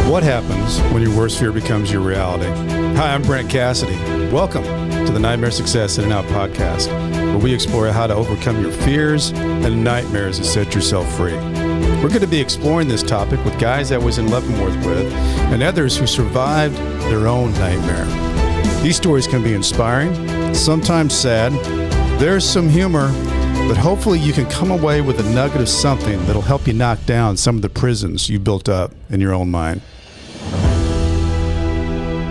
What happens when your worst fear becomes your reality? Hi, I'm Brent Cassidy. Welcome to the Nightmare Success In and Out podcast, where we explore how to overcome your fears and nightmares and set yourself free. We're going to be exploring this topic with guys I was in Leavenworth with and others who survived their own nightmare. These stories can be inspiring, sometimes sad. There's some humor, but hopefully you can come away with a nugget of something that'll help you knock down some of the prisons you built up in your own mind.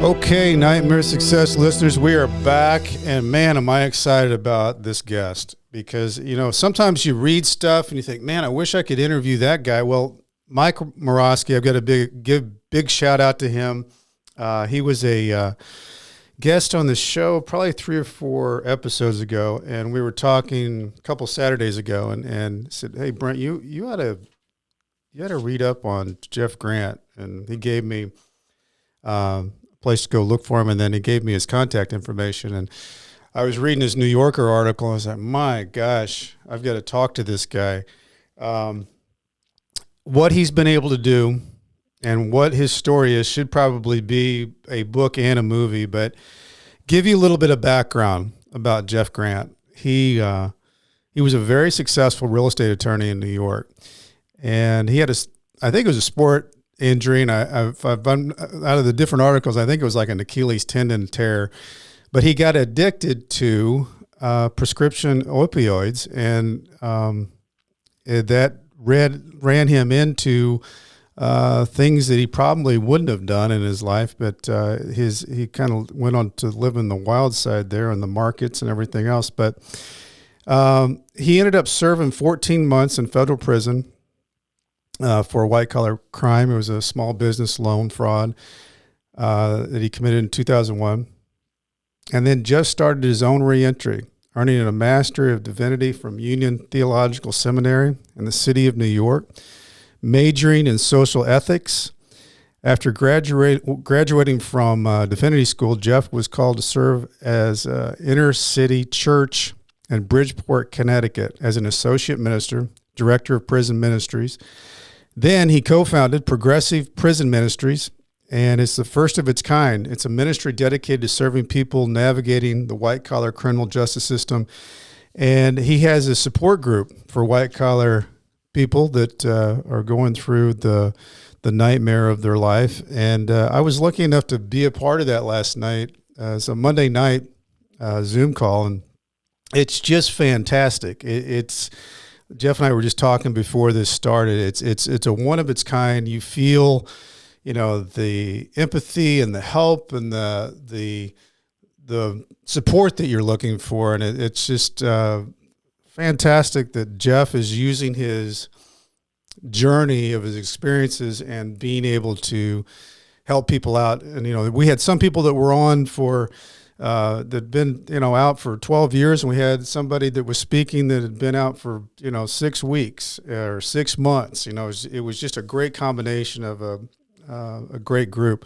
Okay, Nightmare Success listeners, we are back, and man, am I excited about this guest, because, you know, sometimes you read stuff and you think, man, I wish I could interview that guy. Well, Mike Morosky, I've got to give big shout out to him. He was a guest on the show probably 3 or 4 episodes ago, and we were talking a couple Saturdays ago, and said, hey, Brent, you ought to read up on Jeff Grant, and he gave me place to go look for him, and then he gave me his contact information. And I was reading his New Yorker article, and I was like, my gosh, I've got to talk to this guy. What he's been able to do and what his story is should probably be a book and a movie, but give you a little bit of background about Jeff Grant. He was a very successful real estate attorney in New York, and he had I think it was a sport injury, and I've out of the different articles, I think it was like an Achilles tendon tear, but he got addicted to prescription opioids, and that ran him into things that he probably wouldn't have done in his life, but he kind of went on to live in the wild side there in the markets and everything else. But he ended up serving 14 months in federal prison for a white-collar crime. It was a small business loan fraud that he committed in 2001, and then just started his own reentry, earning a Master of Divinity from Union Theological Seminary in the city of New York, majoring in social ethics. After graduating from Divinity School, Jeff was called to serve as inner city church in Bridgeport, Connecticut, as an associate minister, director of prison ministries. Then he co-founded Progressive Prison Ministries, and it's the first of its kind. It's a ministry dedicated to serving people navigating the white-collar criminal justice system. And he has a support group for white-collar people that are going through the nightmare of their life. And I was lucky enough to be a part of that last night. It's a Monday night Zoom call, and it's just fantastic. It's Jeff and I were just talking before this started. It's a one of its kind. You feel, you know, the empathy and the help and the support that you're looking for, and it's just fantastic that Jeff is using his journey of his experiences and being able to help people out. And, you know, we had some people that were on for that'd been, you know, out for 12 years, and we had somebody that was speaking that had been out for, you know, 6 weeks or 6 months. You know, it was just a great combination of a great group.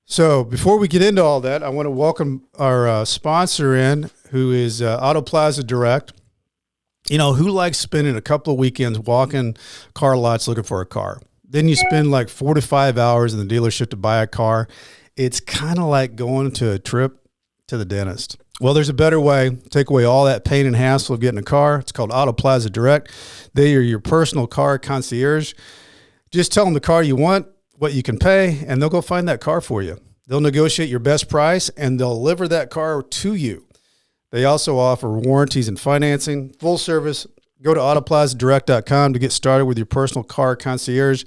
So before we get into all that, I want to welcome our sponsor in, who is Auto Plaza Direct. You know, who likes spending a couple of weekends walking car lots looking for a car? Then you spend like 4 to 5 hours in the dealership to buy a car. It's kind of like going to a trip to the dentist. Well, there's a better way. Take away all that pain and hassle of getting a car. It's called Auto Plaza Direct. They are your personal car concierge. Just tell them the car you want, what you can pay, and they'll go find that car for you. They'll negotiate your best price, and they'll deliver that car to you. They also offer warranties and financing, full service. Go to autoplazadirect.com to get started with your personal car concierge.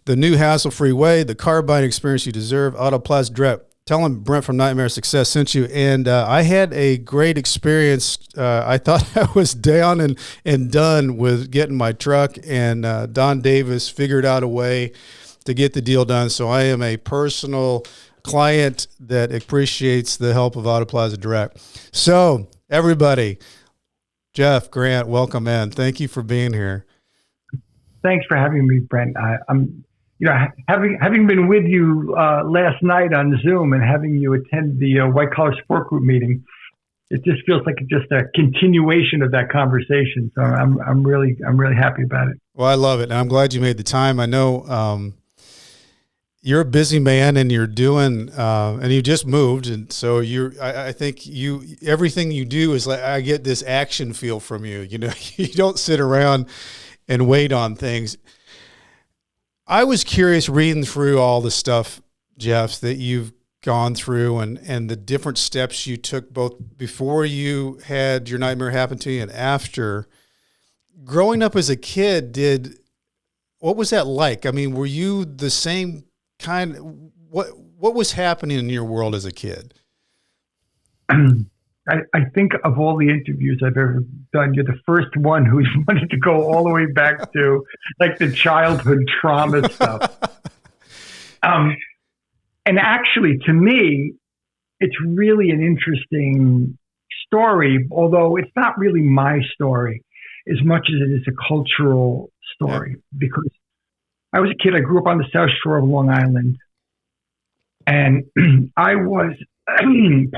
The new hassle-free way, the car buying experience you deserve. Auto Plaza Direct. Tell them Brent from Nightmare Success sent you. And I had a great experience. I thought I was down and done with getting my truck, and Don Davis figured out a way to get the deal done. So I am a personal client that appreciates the help of Auto Plaza Direct. So everybody, Jeff Grant, welcome in. Thank you for being here. Thanks for having me, Brent. I'm, you know, having been with you last night on Zoom and having you attend the White Collar Sport Group meeting, it just feels like just a continuation of that conversation. So I'm really happy about it. Well, I love it, and I'm glad you made the time. I know, you're a busy man and you're doing, and you just moved. And so I think everything you do is like, I get this action feel from you, you know, you don't sit around and wait on things. I was curious reading through all the stuff, Jeff, that you've gone through and the different steps you took both before you had your nightmare happen to you and after. Growing up as a kid, what was that like? I mean, were you the same kind? What was happening in your world as a kid? I think of all the interviews I've ever done, you're the first one who's wanted to go all the way back to like the childhood trauma stuff. And actually, to me, it's really an interesting story, although it's not really my story as much as it is a cultural story. Because I was a kid, I grew up on the South Shore of Long Island, and I was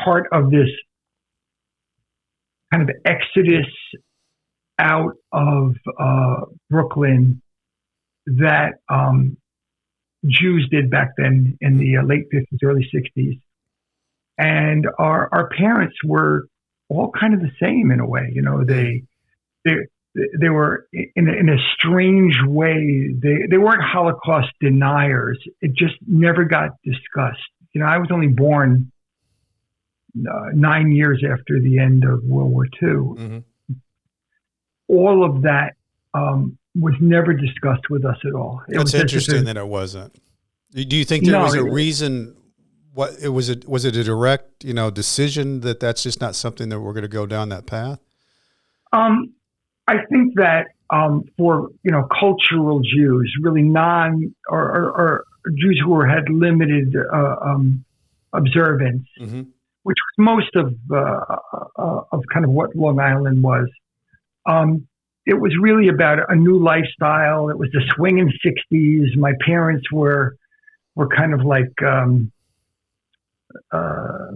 part of this kind of exodus out of Brooklyn that Jews did back then in the late 50s, early 60s. And our parents were all kind of the same in a way. You know, they were in a strange way. They weren't Holocaust deniers. It just never got discussed. You know, I was only born 9 years after the end of World War II. Mm-hmm. All of that was never discussed with us at all. That's interesting that it wasn't. Do you think there was a reason? What it was? Was it a direct, decision that that's just not something that we're going to go down that path? I think that for cultural Jews, really or Jews who had limited observance, mm-hmm. which was most of kind of what Long Island was. It was really about a new lifestyle. It was the swinging 60s. My parents were kind of like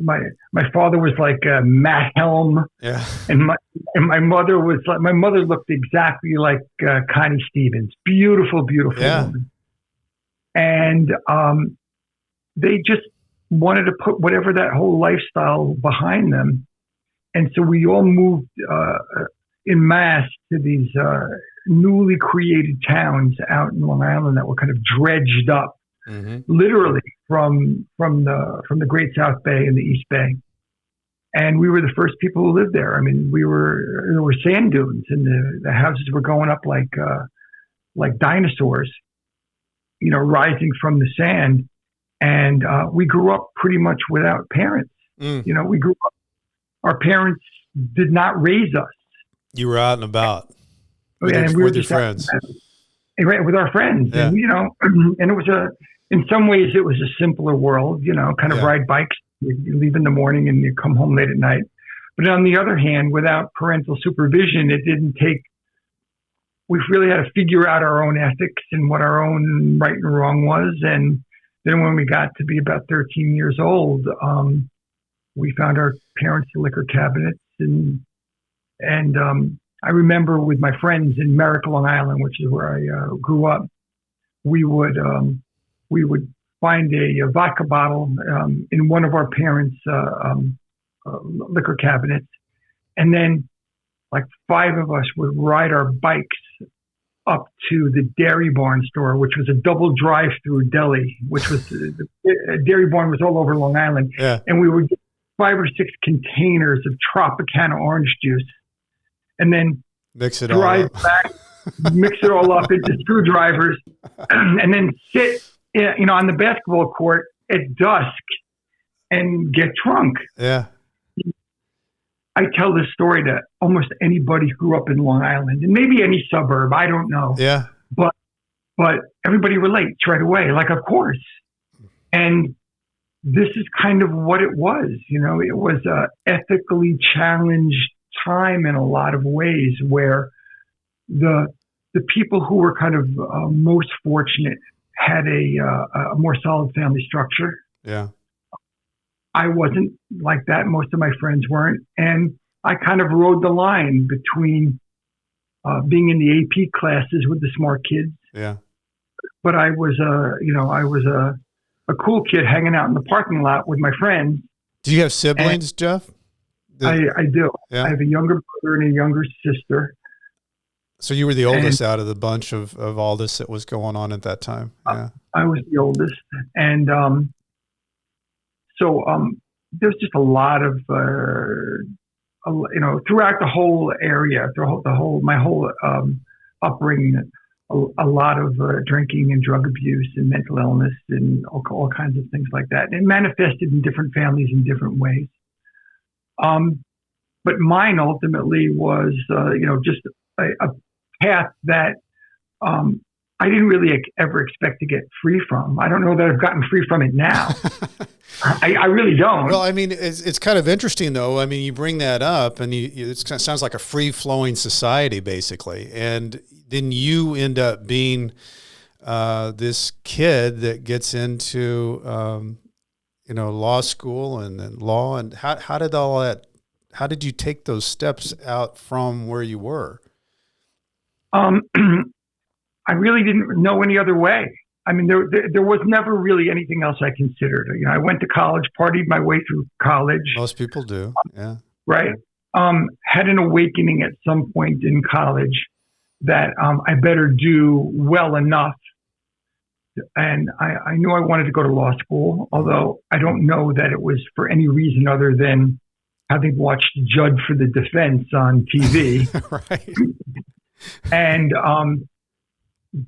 my father was like Matt Helm, yeah, and my mother was like, my mother looked exactly like Connie Stevens, beautiful yeah. woman, and they just wanted to put whatever that whole lifestyle behind them, and so we all moved in mass to these newly created towns out in Long Island that were kind of dredged up, mm-hmm. literally from the Great South Bay and the East Bay, and we were the first people who lived there. I mean, there were sand dunes, and the houses were going up like dinosaurs, rising from the sand, and we grew up pretty much without parents. Mm. We grew up. Our parents did not raise us. You were out and about with your friends. Right, with our friends. Yeah. And, and it was in some ways it was a simpler world, kind of ride bikes, you leave in the morning and you come home late at night. But on the other hand, without parental supervision, we really had to figure out our own ethics and what our own right and wrong was. And then when we got to be about 13 years old, we found our parents' liquor cabinets, and I remember with my friends in Merrick, Long Island, which is where I grew up, we would find a vodka bottle in one of our parents' liquor cabinets, and then like 5 of us would ride our bikes up to the Dairy Barn store, which was a double drive-through deli, which was Dairy Barn was all over Long Island, yeah. And we would get 5 or 6 containers of Tropicana orange juice, and then mix it drive back, mix it all up into screwdrivers, and then sit, on the basketball court at dusk and get drunk. Yeah. I tell this story to almost anybody who grew up in Long Island, and maybe any suburb, I don't know. Yeah. But everybody relates right away, like, of course. And this is kind of what it was. It was a ethically challenged time in a lot of ways, where the people who were kind of most fortunate had a more solid family structure. Yeah. I wasn't like that. Most of my friends weren't. And I kind of rode the line between being in the AP classes with the smart kids. Yeah. But I was a cool kid hanging out in the parking lot with my friends. Do you have siblings, Jeff? I do. Yeah. I have a younger brother and a younger sister. So you were the oldest out of the bunch of all this that was going on at that time. Yeah. I was the oldest. And so there's just a lot of, throughout the whole area, my whole upbringing, a lot of drinking and drug abuse and mental illness and all kinds of things like that. And it manifested in different families in different ways. But mine ultimately was, just a path that I didn't really ever expect to get free from. I don't know that I've gotten free from it now. I really don't. Well, I mean, it's kind of interesting, though. I mean, you bring that up, and it kind of sounds like a free-flowing society, basically. And then you end up being this kid that gets into, law school and then law. And how did all that? How did you take those steps out from where you were? I really didn't know any other way. I mean, there was never really anything else I considered. I went to college, partied my way through college. Most people do, yeah. Right. Had an awakening at some point in college that I better do well enough. And I knew I wanted to go to law school, although I don't know that it was for any reason other than having watched Judge for the Defense on TV. Right. And,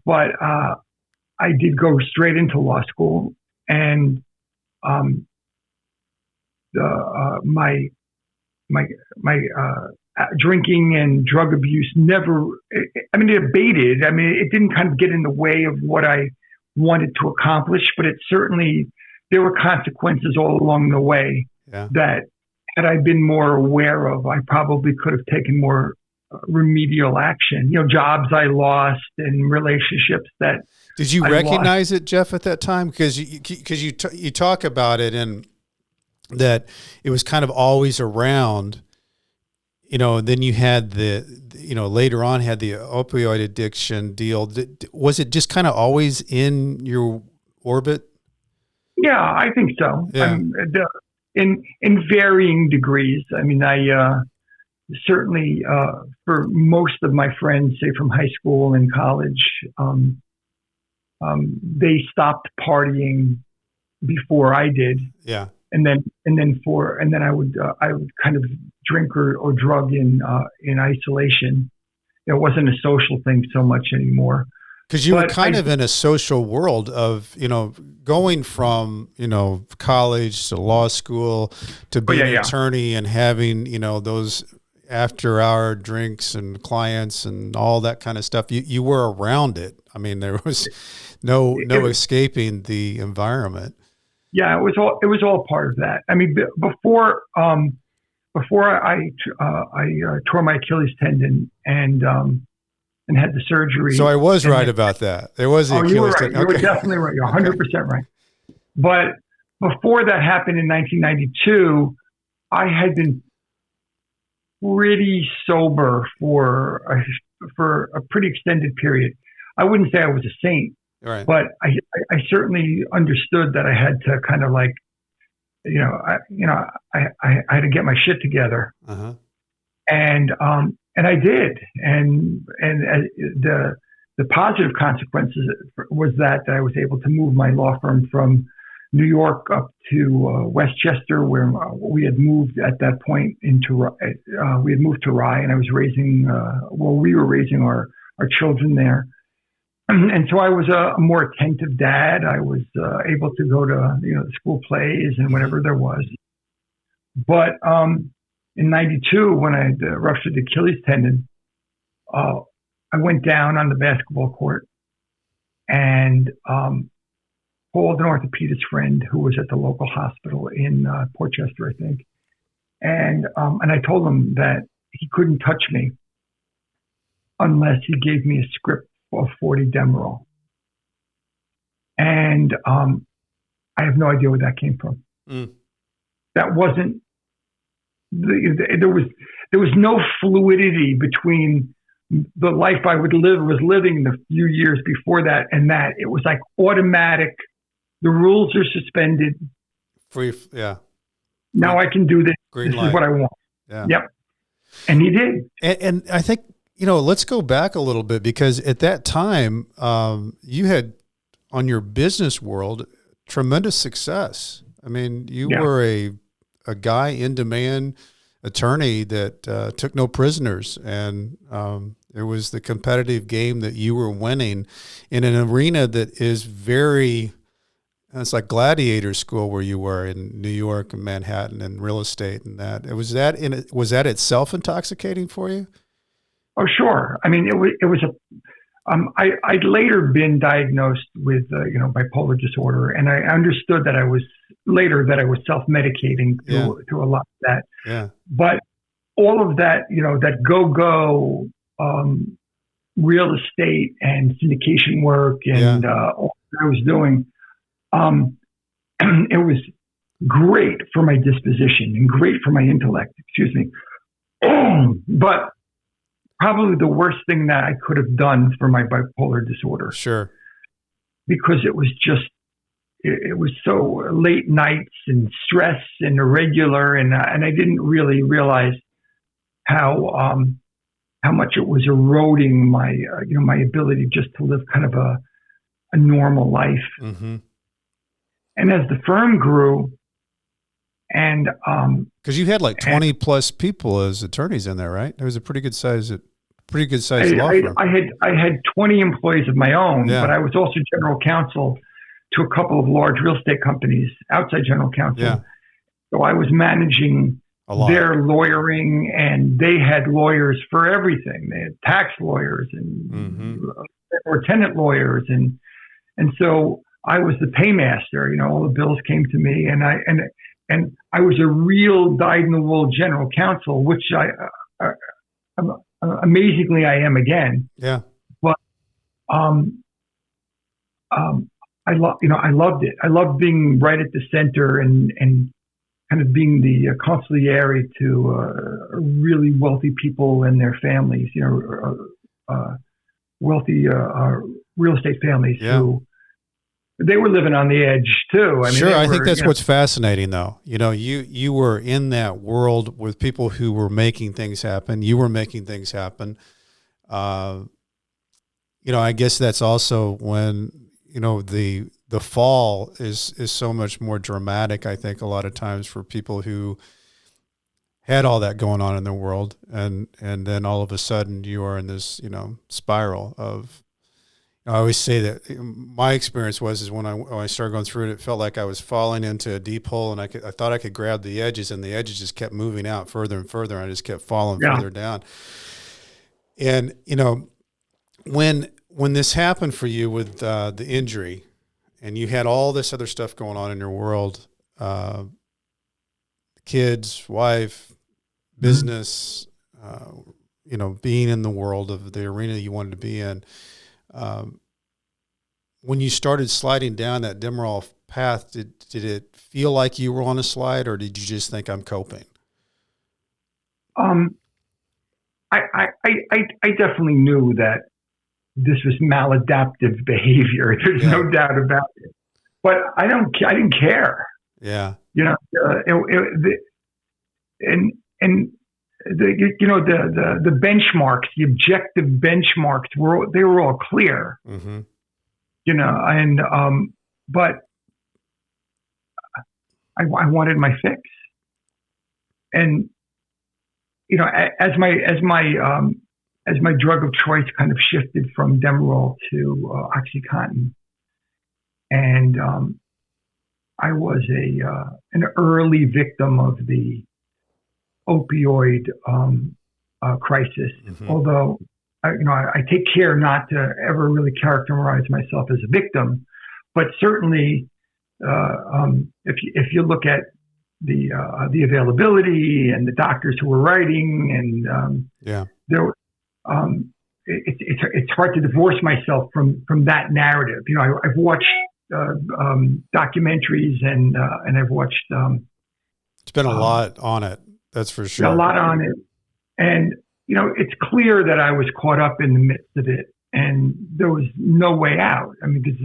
but I did go straight into law school, and my drinking and drug abuse never, it abated. I mean, it didn't kind of get in the way of what I wanted to accomplish, but it certainly, there were consequences all along the way that had I been more aware of, I probably could have taken more remedial action. Jobs I lost and relationships that. Did you recognize it, Jeff, at that time? Because you talk about it, and that it was kind of always around. And then you had later on had the opioid addiction deal. Was it just kind of always in your orbit? Yeah, I think so. Yeah. In varying degrees. I mean, I certainly for most of my friends, say from high school and college, they stopped partying before I did. Yeah. And then I would kind of drink or drug in isolation. It wasn't a social thing so much anymore. Because you were kind of in a social world of, going from, college to law school to being an attorney and having, those after hour drinks and clients and all that kind of stuff. You were around it. I mean, there was no escaping the environment. Yeah, it was all part of that. I mean, before I tore my Achilles tendon and had the surgery. So I was right about that. There was the Achilles tendon. You were definitely right. You're 100% right. But before that happened in 1992, I had been pretty sober for a pretty extended period. I wouldn't say I was a saint. Right. But I certainly understood that I had to kind of like, I had to get my shit together, and I did, and the positive consequences was that I was able to move my law firm from New York up to Westchester, where we had moved at that point we had moved to Rye, and I was raising, we were raising our children there. And so I was a more attentive dad. I was able to go to the school plays and whatever there was. But in '92, when I had ruptured the Achilles tendon, I went down on the basketball court and called an orthopedist friend who was at the local hospital in Port Chester, I think. And I told him that he couldn't touch me unless he gave me a script of 40 Demerol. And I have no idea where that came from. That wasn't, there was no fluidity between the life I was living the few years before that and that. It was like automatic The rules are suspended. Free, yeah. Now I can do this. Green This light. is what I want. Yeah. Yep. And he did. And I think, let's go back a little bit, because at that time, you had, on your business world, tremendous success. I mean, you were a guy in demand attorney that took no prisoners, and it was the competitive game that you were winning in an arena that is very, it's like gladiator school where you were in New York and Manhattan and real estate and that. Was that itself intoxicating for you? Oh, sure. I mean, it was I'd later been diagnosed with, bipolar disorder, and I understood that I was self-medicating through a lot of that. Yeah. But all of that, that go real estate and syndication work and all that I was doing, it was great for my disposition and great for my intellect. Excuse me. But probably the worst thing that I could have done for my bipolar disorder. Sure. Because it was so late nights and stress and irregular, and I didn't really realize how much it was eroding my my ability just to live kind of a normal life. Mm-hmm. And as the firm grew, and because you had like 20 plus people as attorneys in there, right? There was a pretty good size law firm. I had 20 employees of my own, but I was also general counsel to a couple of large real estate companies, outside general counsel. Yeah. So I was managing their lawyering, and they had lawyers for everything. They had tax lawyers and or tenant lawyers, and so I was the paymaster. All the bills came to me, and I was a real dyed-in-the-wool general counsel, which amazingly I am again. Yeah. But I loved it. I loved being right at the center and kind of being the consigliere to really wealthy people and their families. Wealthy real estate families who they were living on the edge too. I mean, I think that's what's fascinating, though. You were in that world with people who were making things happen. You were making things happen. I guess that's also when the fall is so much more dramatic. I think a lot of times for people who had all that going on in their world, and then all of a sudden you are in this spiral of. I always say that my experience is when I started going through it, it felt like I was falling into a deep hole, and I thought I could grab the edges, and the edges just kept moving out further and further. And I just kept falling further down. And when this happened for you with the injury, and you had all this other stuff going on in your world, kids, wife, business, being in the world of the arena you wanted to be in. When you started sliding down that Demerol path, did it feel like you were on a slide, or did you just think I'm coping? I definitely knew that this was maladaptive behavior. There's no doubt about it. But I didn't care. Yeah. The benchmarks, the objective benchmarks were all clear. Mm-hmm. But I wanted my fix, and as my drug of choice kind of shifted from Demerol to OxyContin, and I was an early victim of the opioid crisis. Mm-hmm. Although I take care not to ever really characterize myself as a victim, but certainly if you look at the availability and the doctors who were writing, and there it's hard to divorce myself from that narrative. I've watched documentaries and I've watched. It's been a lot on it. That's for sure. A lot on it, and it's clear that I was caught up in the midst of it. and there was no way out. I mean, because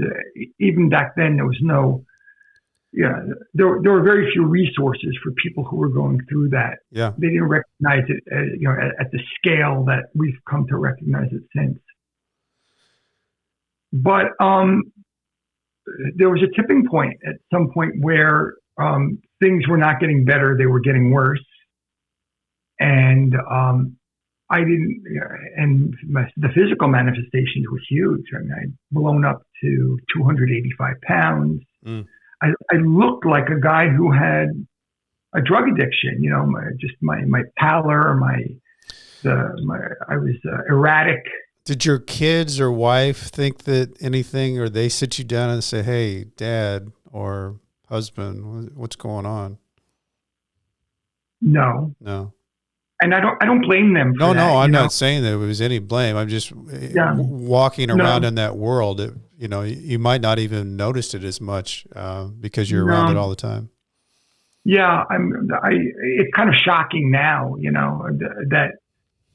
even back then there was no, there were very few resources for people who were going through that. Yeah. They didn't recognize it, at the scale that we've come to recognize it since. But there was a tipping point at some point where things were not getting better; they were getting worse, and I didn't. And the physical manifestations were huge. I mean, I'd blown up to 285 pounds. Mm. I looked like a guy who had a drug addiction. My pallor, I was erratic. Did your kids or wife think that anything, or they sit you down and say, "Hey, Dad or husband, what's going on?" No. And I don't blame them for that. No, I'm not saying that it was any blame. I'm just walking around in that world. You might not even notice it as much because you're around it all the time. Yeah, it's kind of shocking now,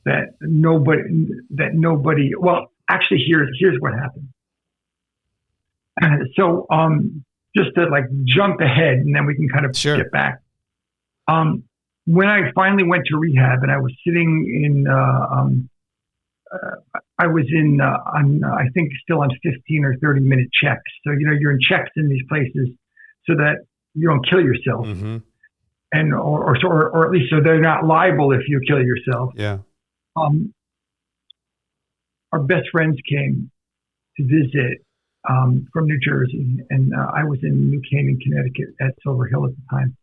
that nobody. Well, actually, here's what happened. So, just to jump ahead, and then we can kind of get back. When I finally went to rehab, and I was sitting in, I was in, I think still on 15 or 30-minute checks. So you're in checks in these places so that you don't kill yourself, mm-hmm. and or at least so they're not liable if you kill yourself. Yeah. Our best friends came to visit from New Jersey, and I was in New Canaan, Connecticut at Silver Hill at the time.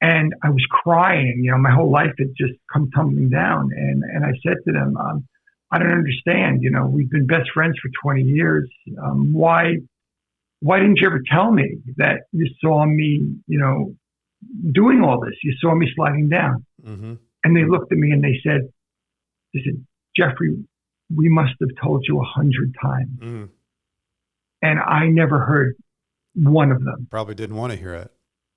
And I was crying, my whole life had just come tumbling down. And I said to them, I don't understand, we've been best friends for 20 years. Why didn't you ever tell me that you saw me, doing all this? You saw me sliding down. Mm-hmm. And they looked at me and they said, Jeffrey, we must have told you 100 times. Mm. And I never heard one of them. Probably didn't want to hear it.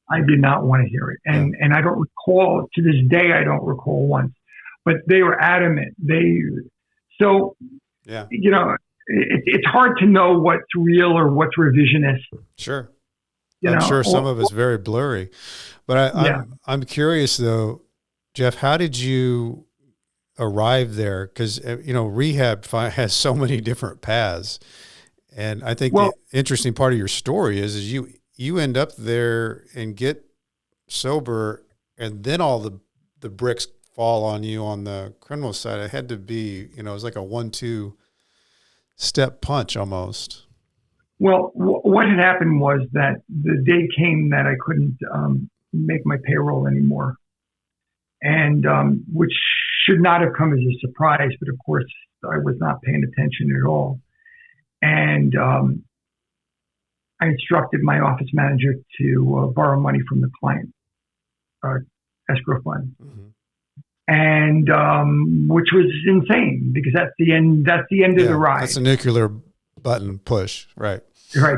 I did not want to hear it. And I don't recall, to this day, I don't recall once. But they were adamant. It's hard to know what's real or what's revisionist. Sure. I'm sure some of it's very blurry. But I'm curious, though, Jeff, how did you arrive there? Because, rehab has so many different paths. And I think the interesting part of your story is you end up there and get sober, and then all the bricks fall on you on the criminal side. It had to be, it was like a 1-2 step punch almost. Well, what had happened was that the day came that I couldn't make my payroll anymore, and which should not have come as a surprise, but of course I was not paying attention at all. And I instructed my office manager to borrow money from the client escrow fund, mm-hmm. and which was insane because that's the end of the ride. That's a nuclear button push, right? Right.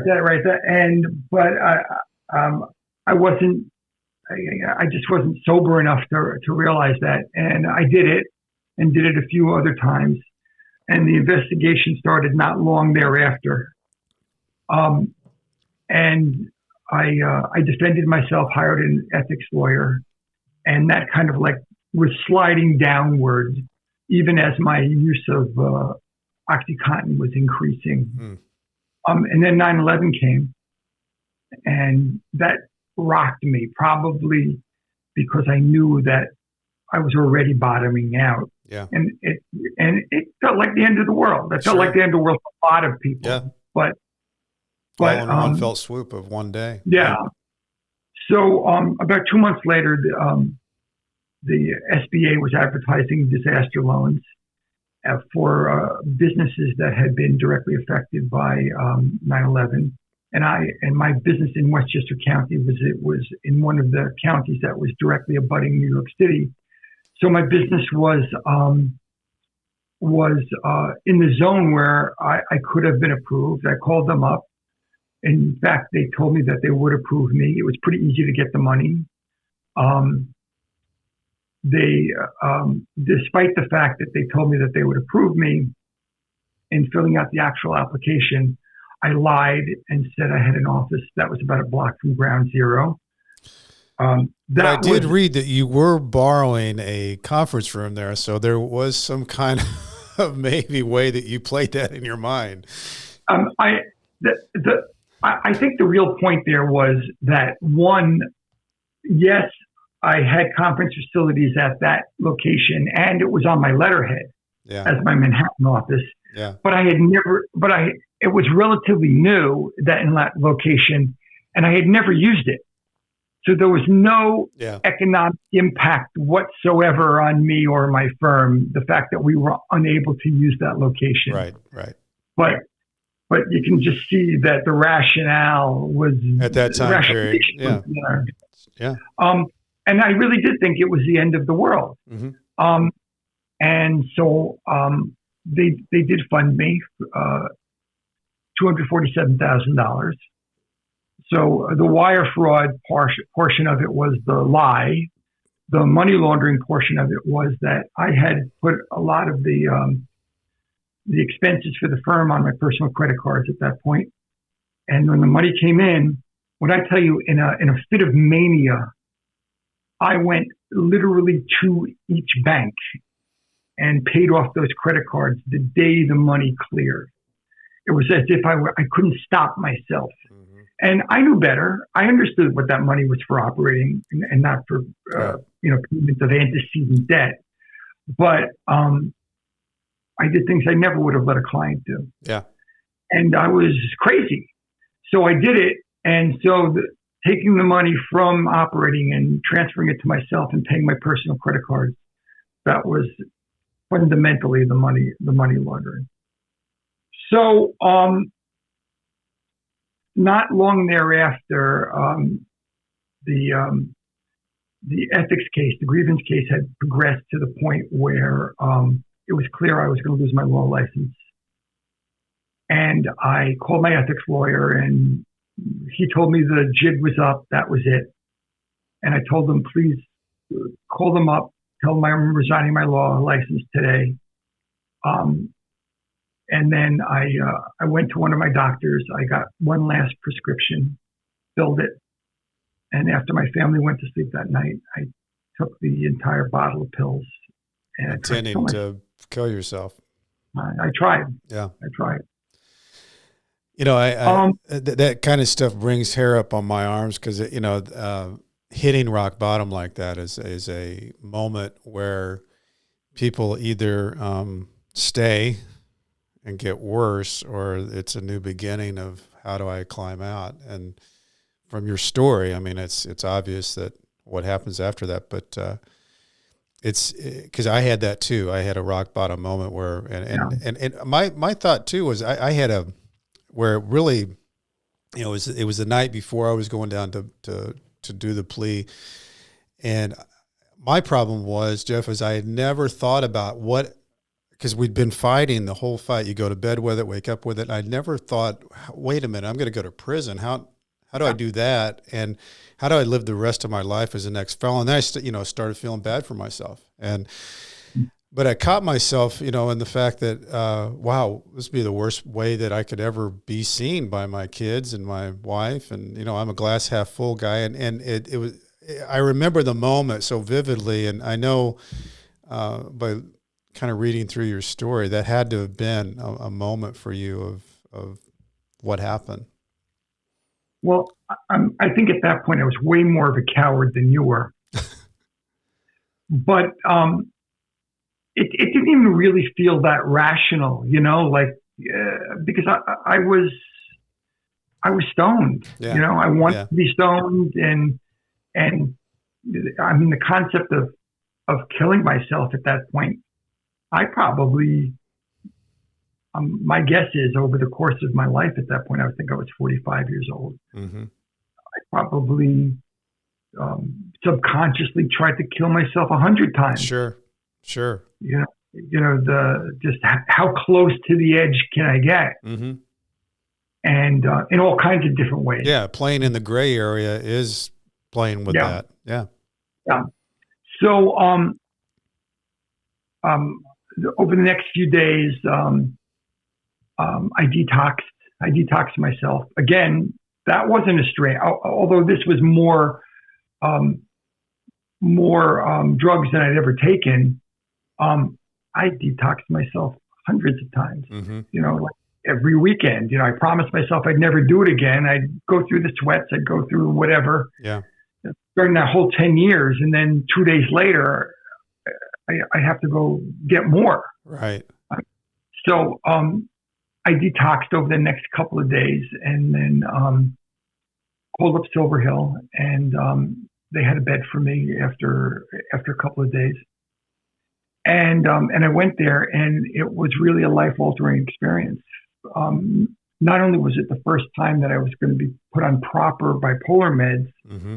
But I wasn't. I just wasn't sober enough to realize that, and I did it a few other times, and the investigation started not long thereafter. And I defended myself, hired an ethics lawyer, and that kind of was sliding downward, even as my use of OxyContin was increasing. Mm. And then 9/11 came, and that rocked me, probably because I knew that I was already bottoming out. Yeah. And it felt like the end of the world. It felt like the end of the world for a lot of people. Yeah. But all in one fell swoop of one day. Yeah. So about 2 months later, the SBA was advertising disaster loans for businesses that had been directly affected by 9/11. And my business in Westchester County was in one of the counties that was directly abutting New York City. So my business was in the zone where I could have been approved. I called them up. In fact, they told me that they would approve me. It was pretty easy to get the money. Despite the fact that they told me that they would approve me, in filling out the actual application, I lied and said I had an office that was about a block from Ground Zero. But I did read that you were borrowing a conference room there, so there was some kind of maybe way that you played that in your mind. I think the real point there was that, one, yes, I had conference facilities at that location, and it was on my letterhead as my Manhattan office. Yeah. But it was relatively new that in that location, and I had never used it. So there was no economic impact whatsoever on me or my firm, the fact that we were unable to use that location. Right. But you can just see that the rationale was at that time period. Yeah. And I really did think it was the end of the world. Mm-hmm. And so they did fund me $247,000. So the wire fraud portion of it was the lie. The money laundering portion of it was that I had put a lot of the expenses for the firm on my personal credit cards at that point. And when the money came in, when I tell you in a fit of mania, I went literally to each bank and paid off those credit cards the day the money cleared. It was as if I couldn't stop myself. Mm-hmm. And I knew better. I understood what that money was for operating and not for payment of antecedent debt. But I did things I never would have let a client do. Yeah. And I was crazy. So I did it. And so taking the money from operating and transferring it to myself and paying my personal credit cards, that was fundamentally the money laundering. So not long thereafter, the ethics case, the grievance case, had progressed to the point where it was clear I was going to lose my law license. And I called my ethics lawyer, and he told me the jig was up. That was it. And I told him, please call them up, tell them I'm resigning my law license today. And then I went to one of my doctors. I got one last prescription, filled it. And after my family went to sleep that night, I took the entire bottle of pills. And intending to kill yourself. I tried. Yeah. I tried. You know, that kind of stuff brings hair up on my arms because, hitting rock bottom like that is a moment where people either stay and get worse, or it's a new beginning of how do I climb out. And from your story, I mean, it's obvious that what happens after that, but it's because I had that too. I had a rock bottom moment where, and my thought too was I had where it really, it was the night before I was going down to do the plea. And my problem was, Jeff, is I had never thought about because we'd been fighting the whole fight. You go to bed with it, wake up with it. I never thought, wait a minute, I'm going to go to prison. How do I do that? And how do I live the rest of my life as an ex-felon? And then I started feeling bad for myself. But I caught myself, in the fact that, wow, this would be the worst way that I could ever be seen by my kids and my wife. And, I'm a glass half full guy. And it was, I remember the moment so vividly. And I know by kind of reading through your story, that had to have been a moment for you of what happened. Well, I think at that point I was way more of a coward than you were. But it didn't even really feel that rational, because I was stoned. Yeah. I wanted to be stoned, and I mean the concept of killing myself at that point. I probably, my guess is over the course of my life at that point, I think I was 45 years old. Mm-hmm. I probably subconsciously tried to kill myself 100 times. Sure. Just how close to the edge can I get? Mm-hmm. And in all kinds of different ways. Yeah, playing in the gray area is playing with that. Yeah. Yeah. So over the next few days, I detoxed. I detoxed myself. Again, that wasn't a strain. Although this was more drugs than I'd ever taken. I detoxed myself hundreds of times. Mm-hmm. Like every weekend. I promised myself I'd never do it again. I'd go through the sweats. I'd go through whatever. Yeah. During that whole 10 years, and then 2 days later, I have to go get more. Right. So I detoxed over the next couple of days, and then called up Silver Hill, and they had a bed for me after a couple of days. And I went there, and it was really a life-altering experience. Not only was it the first time that I was going to be put on proper bipolar meds, mm-hmm.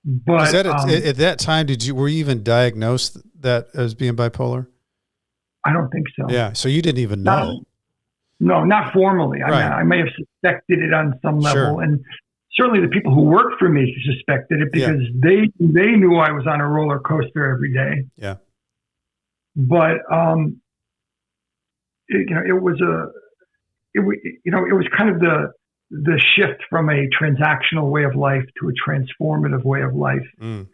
but at that time, were you even diagnosed that as being bipolar? I don't think so. Yeah, so you didn't even know. No, not formally. Right. I may have suspected it on some level, sure. and certainly the people who worked for me suspected it because they knew I was on a roller coaster every day. Yeah. But it was kind of the shift from a transactional way of life to a transformative way of life. I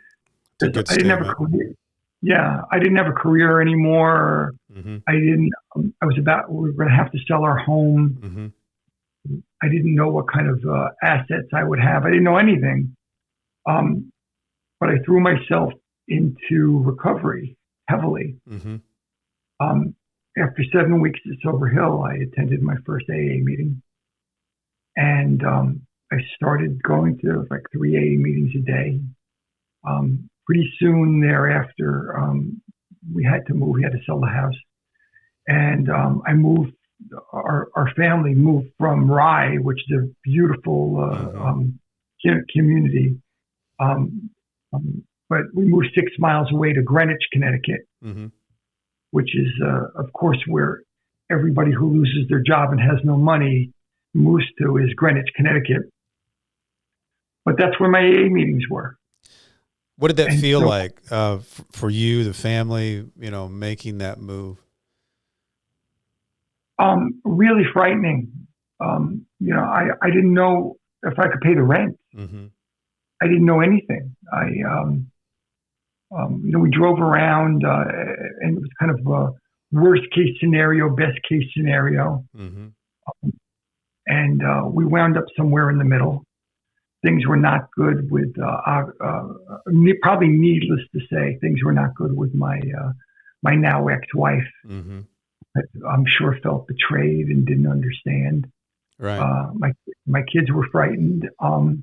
didn't have a career. Yeah, I didn't have a career anymore. Mm-hmm. We were going to have to sell our home. Mm-hmm. I didn't know what kind of assets I would have. I didn't know anything. But I threw myself into recovery heavily. Mm-hmm. After 7 weeks at Silver Hill, I attended my first AA meeting. And I started going to like 3 AA meetings a day. Pretty soon thereafter, we had to move. We had to sell the house. And I moved, our family moved from Rye, which is a beautiful community. But we moved 6 miles away to Greenwich, Connecticut, mm-hmm. which is, of course, where everybody who loses their job and has no money moves to, is Greenwich, Connecticut. But that's where my AA meetings were. What did that feel like for you, the family, making that move? Really frightening. I didn't know if I could pay the rent. Mm-hmm. I didn't know anything. We drove around, and it was kind of a worst case scenario, best case scenario. Mm-hmm. And we wound up somewhere in the middle. Things were not good with, probably needless to say, things were not good with my now ex-wife. Mm-hmm. I'm sure felt betrayed and didn't understand. Right. My kids were frightened. I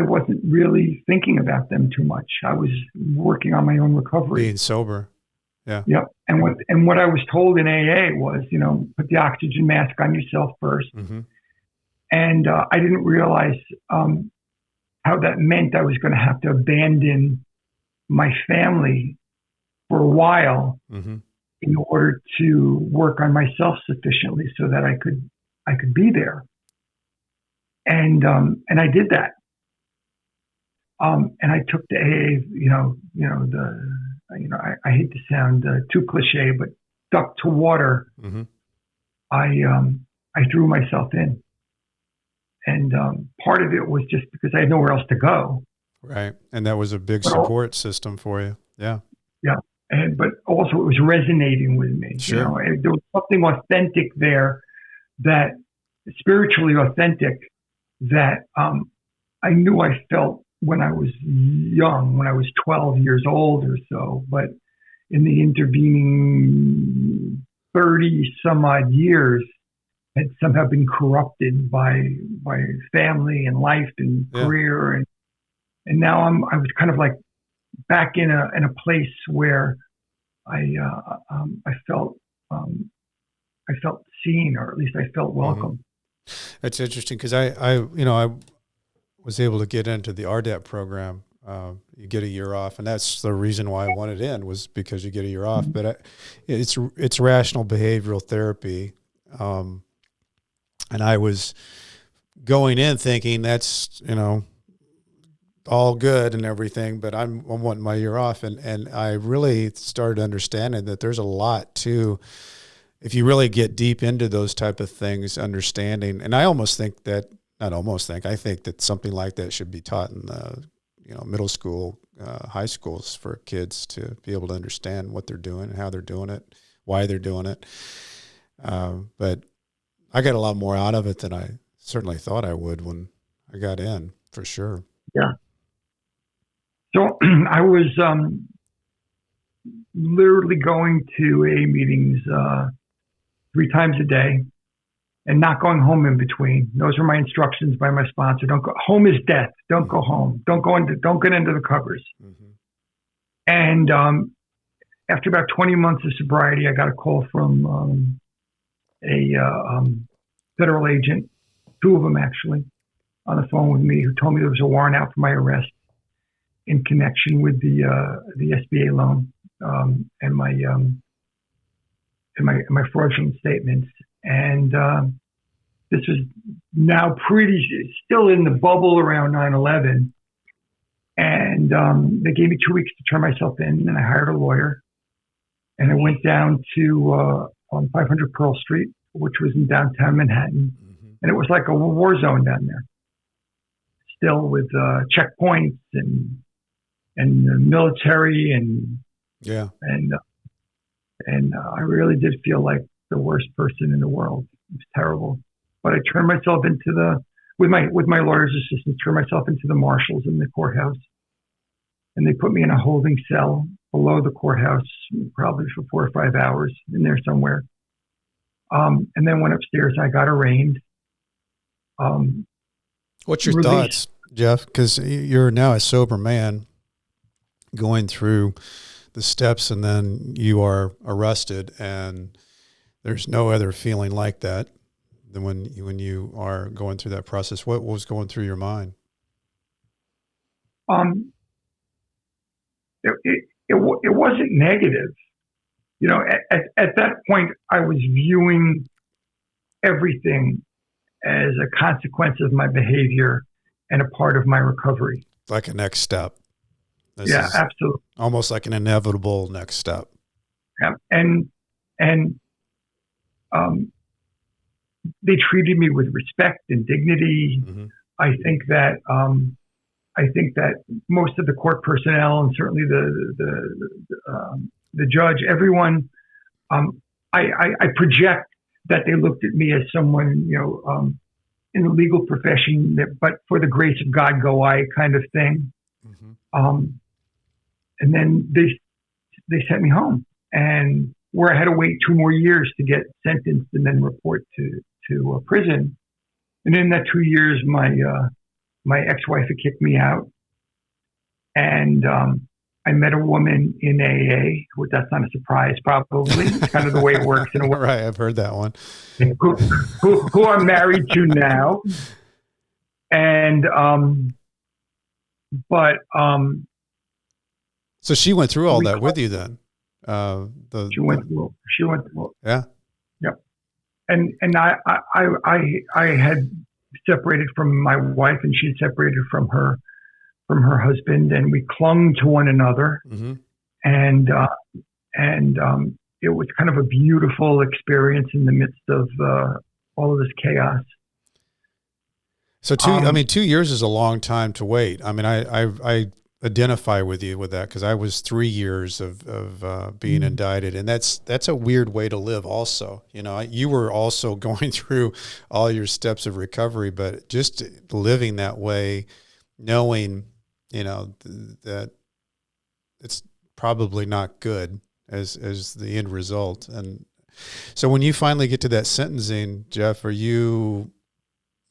wasn't really thinking about them too much. I was working on my own recovery. Being sober. Yeah. Yep. And what I was told in AA was, put the oxygen mask on yourself first. Mm-hmm. And I didn't realize how that meant I was going to have to abandon my family for a while mm-hmm. in order to work on myself sufficiently so that I could be there. And I did that. And I took the AA, I hate to sound too cliche, but duck to water. Mm-hmm. I threw myself in. And part of it was just because I had nowhere else to go. Right. And that was a big support system for you. Yeah. Yeah. But also it was resonating with me. Sure. There was something authentic there, that spiritually authentic, that I knew I felt when I was young, when I was 12 years old or so. But in the intervening 30 some odd years, had somehow been corrupted by family and life and career, and now I was kind of like back in a place where I felt seen, or at least I felt welcome. Mm-hmm. That's interesting, because I was able to get into the RDAP program. You get a year off, and that's the reason why I wanted in, was because you get a year off. Mm-hmm. But it's rational behavioral therapy. And I was going in thinking that's all good and everything, but I'm wanting my year off. And I really started understanding that there's a lot to, if you really get deep into those type of things, understanding. And I almost think that, not almost think, I think that something like that should be taught in the, middle school, high schools, for kids to be able to understand what they're doing and how they're doing it, why they're doing it. But I got a lot more out of it than I certainly thought I would when I got in, for sure. Yeah. So I was literally going to AA meetings 3 times a day and not going home in between. Those were my instructions by my sponsor. Don't go home is death. Don't go home. Don't get into the covers. Mm-hmm. And after about 20 months of sobriety, I got a call from a federal agent, 2 of them actually, on the phone with me, who told me there was a warrant out for my arrest in connection with the SBA loan and my fraudulent statements. And this was now still in the bubble around 9/11. And they gave me 2 weeks to turn myself in, and I hired a lawyer. And I went down to on 500 Pearl Street, which was in downtown Manhattan. Mm-hmm. And it was like a war zone down there, still with checkpoints and the military and I really did feel like the worst person in the world. It was terrible. But I turned myself into with my lawyer's assistance, turned myself into the marshals in the courthouse. And they put me in a holding cell below the courthouse, probably for 4 or 5 hours in there somewhere. And then went upstairs and I got arraigned. What's your thoughts, Jeff? Because you're now a sober man going through the steps, and then you are arrested, and there's no other feeling like that than when you are going through that process. What was going through your mind? It wasn't negative. At that point, I was viewing everything as a consequence of my behavior and a part of my recovery. Like a next step. Yeah, absolutely. Almost like an inevitable next step. Yeah. And they treated me with respect and dignity. Mm-hmm. I think that most of the court personnel, and certainly the judge, everyone, I project that they looked at me as someone, in the legal profession, but for the grace of God go I kind of thing. Mm-hmm. And then they sent me home, and where I had to wait 2 more years to get sentenced and then report to prison. And in that 2 years, my ex-wife had kicked me out, and I met a woman in AA. Well, that's not a surprise, probably. It's kind of the way it works in a way. Right, I've heard that one. Who I'm married to now, and so she went through all that with you then. She went through. Yeah. Yep. And I had separated from my wife, and she had separated from her husband, and we clung to one another. Mm-hmm. And it was kind of a beautiful experience in the midst of all of this chaos. So 2 years is a long time to wait. I mean, I identify with you with that, because I was 3 years of being mm-hmm. indicted, and that's a weird way to live also. You were also going through all your steps of recovery, but just living that way, knowing, that it's probably not good as the end result. And so when you finally get to that sentencing, Jeff, are you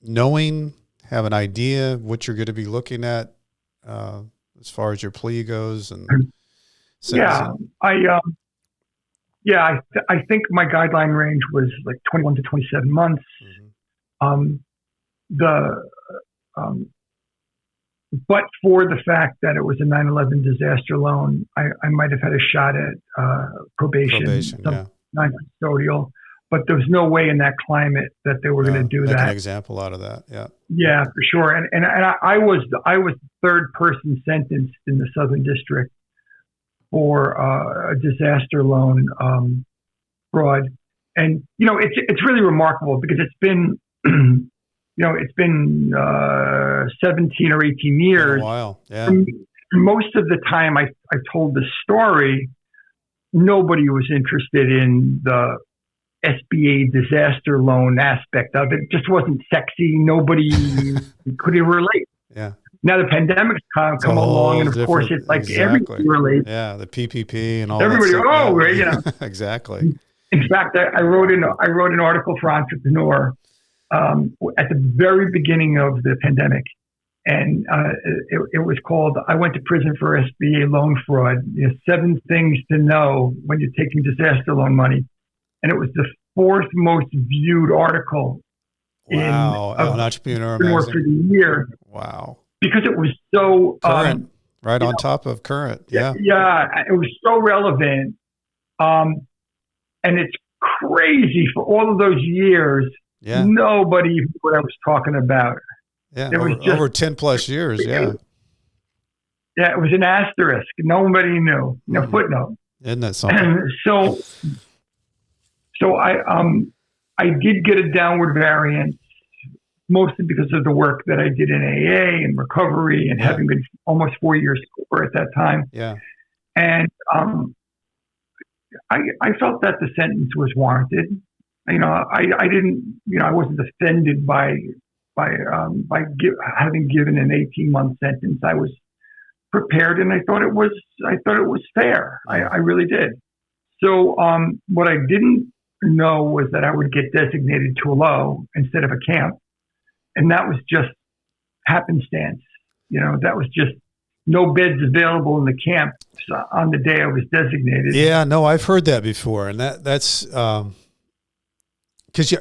have an idea what you're going to be looking at as far as your plea goes and sentencing? I think my guideline range was like 21 to 27 months. Mm-hmm. But for the fact that it was a 9/11 disaster loan, I might have had a shot at probation, non-custodial. but there was no way in that climate that they were going to do make that. An example out of that. Yeah. Yeah, for sure. And I was the third person sentenced in the Southern District for a disaster loan fraud. And, it's really remarkable because it's been, it's been 17 or 18 years. A while. Yeah. Most of the time I told the story, nobody was interested in the SBA disaster loan aspect of it. It just wasn't sexy. Nobody could relate. Yeah. Now the pandemic's come along, and of course it's like everybody relates. Yeah, the PPP and all everybody. That stuff. Exactly. In fact, I wrote an article for Entrepreneur at the very beginning of the pandemic, and it was called "I Went to Prison for SBA Loan Fraud: 7 Things to Know When You're Taking Disaster Loan Money." And it was the 4th most viewed article in Entrepreneur for the year. Wow. Because it was so current, right on top of current. Yeah. Yeah. It was so relevant. And it's crazy for all of those years. Yeah. Nobody knew what I was talking about. Yeah. It was over 10 plus years. Yeah. Yeah. It was an asterisk. Nobody knew. No footnote. Isn't that something? And so I did get a downward variance, mostly because of the work that I did in AA and recovery and having been almost 4 years sober at that time. Yeah. And I felt that the sentence was warranted. I didn't, I wasn't offended by having given an 18-month sentence. I was prepared, and I thought it was fair. I really did. So what I didn't know was that I would get designated to a low instead of a camp. And that was just happenstance. That was just no beds available in the camp on the day I was designated. Yeah, no, I've heard that before. And that's because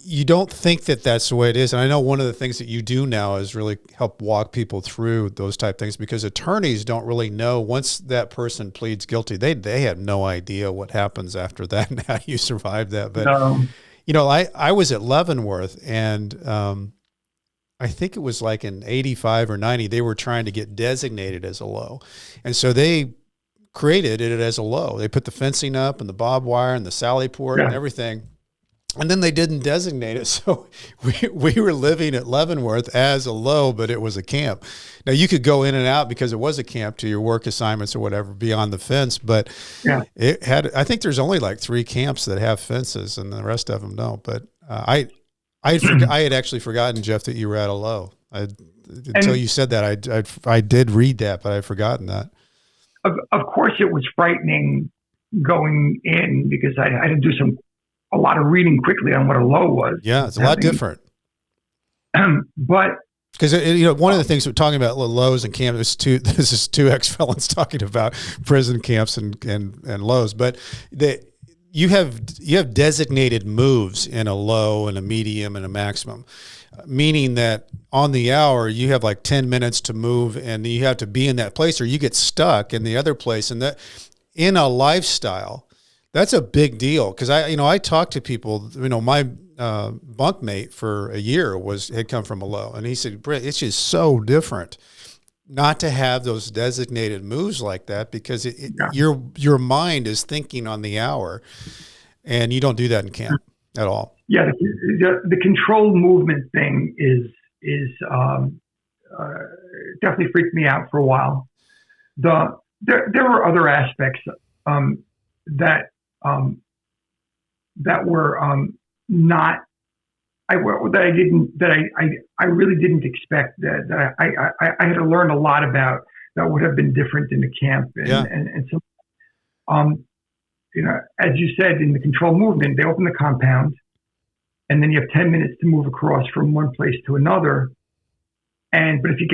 you don't think that that's the way it is. And I know one of the things that you do now is really help walk people through those type things, because attorneys don't really know once that person pleads guilty, they have no idea what happens after that and how you survive that. But, I was at Leavenworth, and I think it was like in 85 or 90, they were trying to get designated as a low. And so they created it as a low. They put the fencing up and the barbed wire and the sally port and everything. And then they didn't designate it. So we were living at Leavenworth as a low, but it was a camp. Now you could go in and out because it was a camp to your work assignments or whatever beyond the fence, but it had, I think there's only like 3 camps that have fences and the rest of them don't. But I had actually forgotten, Jeff, that you were at a low. Until you said that, I did read that, but I'd forgotten that. Of course it was frightening going in because I had to do a lot of reading quickly on what a low was. Yeah, it's a lot different. But because one of the things we're talking about lows and camps, this is 2 ex-felons talking about prison camps and lows, but you have designated moves in a low and a medium and a maximum, meaning that on the hour you have like 10 minutes to move, and you have to be in that place or you get stuck in the other place. And that in a lifestyle, that's a big deal, because I talked to people. My bunkmate for a year had come from a low, and he said, "Brett, it's just so different not to have those designated moves like that, because your mind is thinking on the hour, and you don't do that in camp at all." Yeah, the controlled movement thing is definitely freaked me out for a while. There were other aspects that were not I really didn't expect that I had to learn a lot about that would have been different in the camp and so as you said, in the control movement, they open the compound and then you have 10 minutes to move across from one place to another. But if you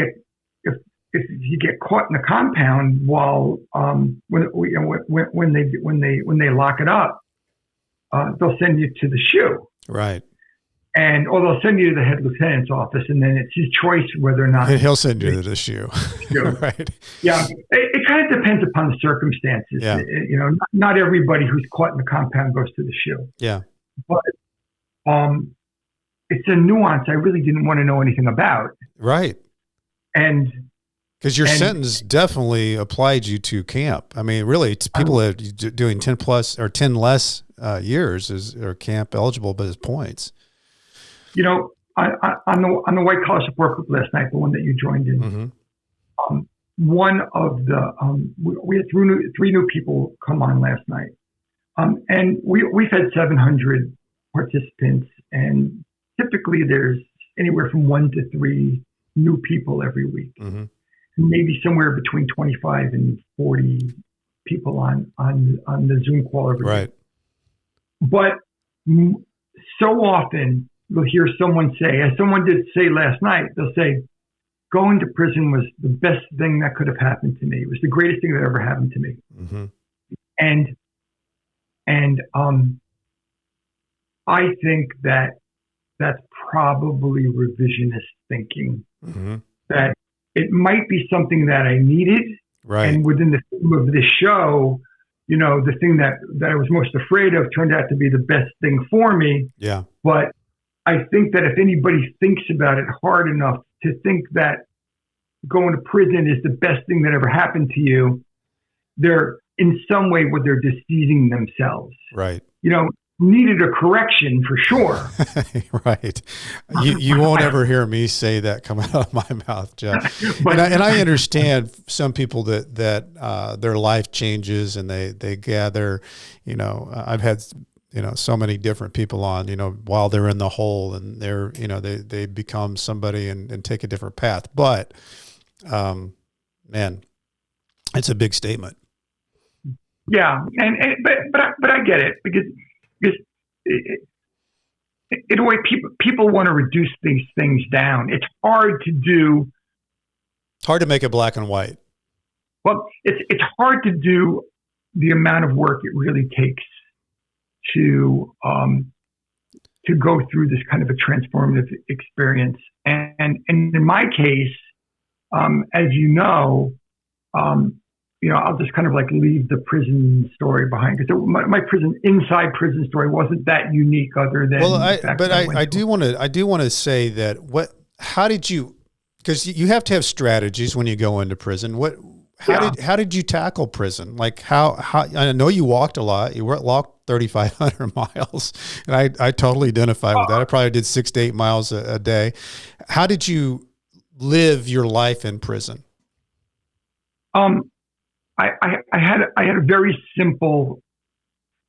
get caught in the compound while when they lock it up, they'll send you to the SHU. Right. Or they'll send you to the head lieutenant's office, and then it's his choice whether or not he'll send you to the SHU. Right. Yeah. It kind of depends upon the circumstances. Yeah. Not everybody who's caught in the compound goes to the SHU. Yeah. but it's a nuance I really didn't want to know anything about. Right. And because your sentence definitely applied you to camp. I mean, really, it's people that are doing 10 plus or 10 less years are camp eligible, but as points. You know, on the white collar support group last night, the one that you joined in, Mm-hmm. One of the we had three new people come on last night, and we've had 700 participants, and typically there's anywhere from 1 to 3 new people every week. Mm-hmm. Maybe somewhere between 25 and 40 people on the Zoom call every right. week. But so often you'll hear someone say, as someone did say last night, they'll say, going to prison was the best thing that could have happened to me. It was the greatest thing that ever happened to me. Mm-hmm. And I think that that's probably revisionist thinking. Mm-hmm. That it might be something that I needed. Right. And within the theme of this show, you know, the thing that I was most afraid of turned out to be the best thing for me. Yeah. But I think that if anybody thinks about it hard enough to think that going to prison is the best thing that ever happened to you, they're in some way what they're deceiving themselves. Right. You know, needed a correction for sure. Right. You won't ever hear me say that come out of my mouth, Jeff. and I understand some people that their life changes and they gather, you know, I've had, you know, so many different people on, you know, while they're in the hole and they're, you know, they become somebody and take a different path. But, man, it's a big statement. Yeah. But I get it because in a way, people want to reduce these things down. It's hard to do. It's hard to make it black and white. Well, it's hard to do the amount of work it really takes to go through this kind of a transformative experience. And in my case, as you know, I'll just kind of like leave the prison story behind because my inside prison story wasn't that unique other than. Well, I do want to say that how did you, because you have to have strategies when you go into prison. How did you tackle prison? Like how I know you walked a lot. You walked 3,500 miles, and I totally identify with that. I probably did 6 to 8 miles a day. How did you live your life in prison? I had a very simple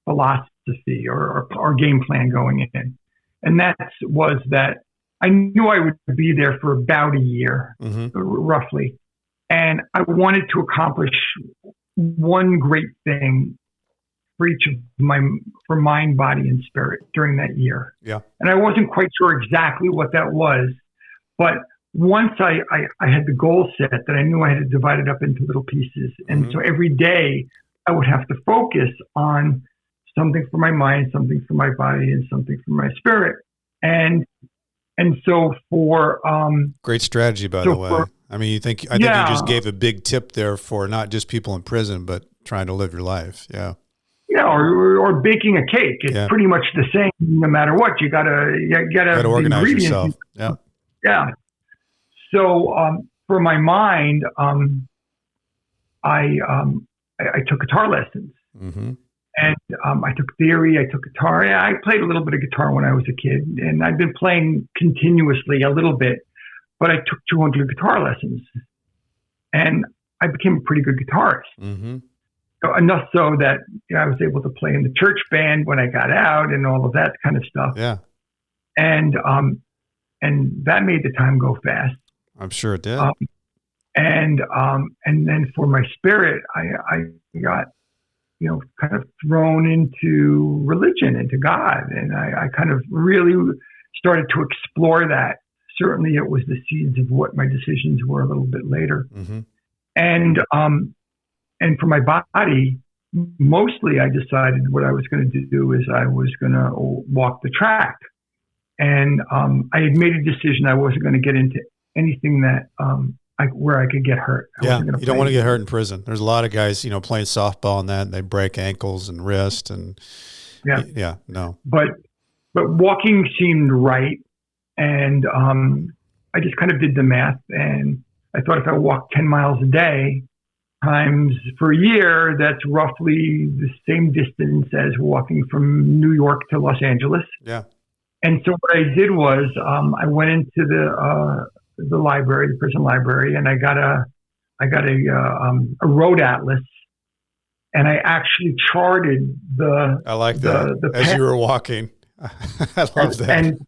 philosophy or game plan going in, and that was that I knew I would be there for about a year, roughly, and I wanted to accomplish one great thing for each of for mind, body, and spirit during that year. Yeah, and I wasn't quite sure exactly what that was, but once I had the goal set that I knew I had to divide it up into little pieces. And so every day I would have to focus on something for my mind, something for my body, and something for my spirit. And so for great strategy, by the way. I mean, I think you just gave a big tip there for not just people in prison, but trying to live your life. Yeah. Yeah, or baking a cake. It's pretty much the same no matter what. You gotta organize yourself. Yeah. Yeah. So for my mind, I took guitar lessons, and I took theory. I took guitar. Yeah, I played a little bit of guitar when I was a kid, and I've been playing continuously a little bit. But I took 200 guitar lessons, and I became a pretty good guitarist. So enough so that I was able to play in the church band when I got out, and all of that kind of stuff. Yeah, and that made the time go fast. I'm sure it did. And then for my spirit, I got, kind of thrown into religion, into God. And I kind of really started to explore that. Certainly it was the seeds of what my decisions were a little bit later. And for my body, mostly I decided what I was going to do is I was going to walk the track. And I had made a decision I wasn't going to get into anything that where I could get hurt. You don't want to get hurt in prison. There's a lot of guys, playing softball and that, and they break ankles and wrist and no. But but walking seemed right. And I just kind of did the math, and I thought if I walked 10 miles a day times for a year, that's roughly the same distance as walking from New York to Los Angeles. Yeah. And so what I did was I went into the library, the prison library, and I got a road atlas, and I actually charted I like that. As you were walking. I love that.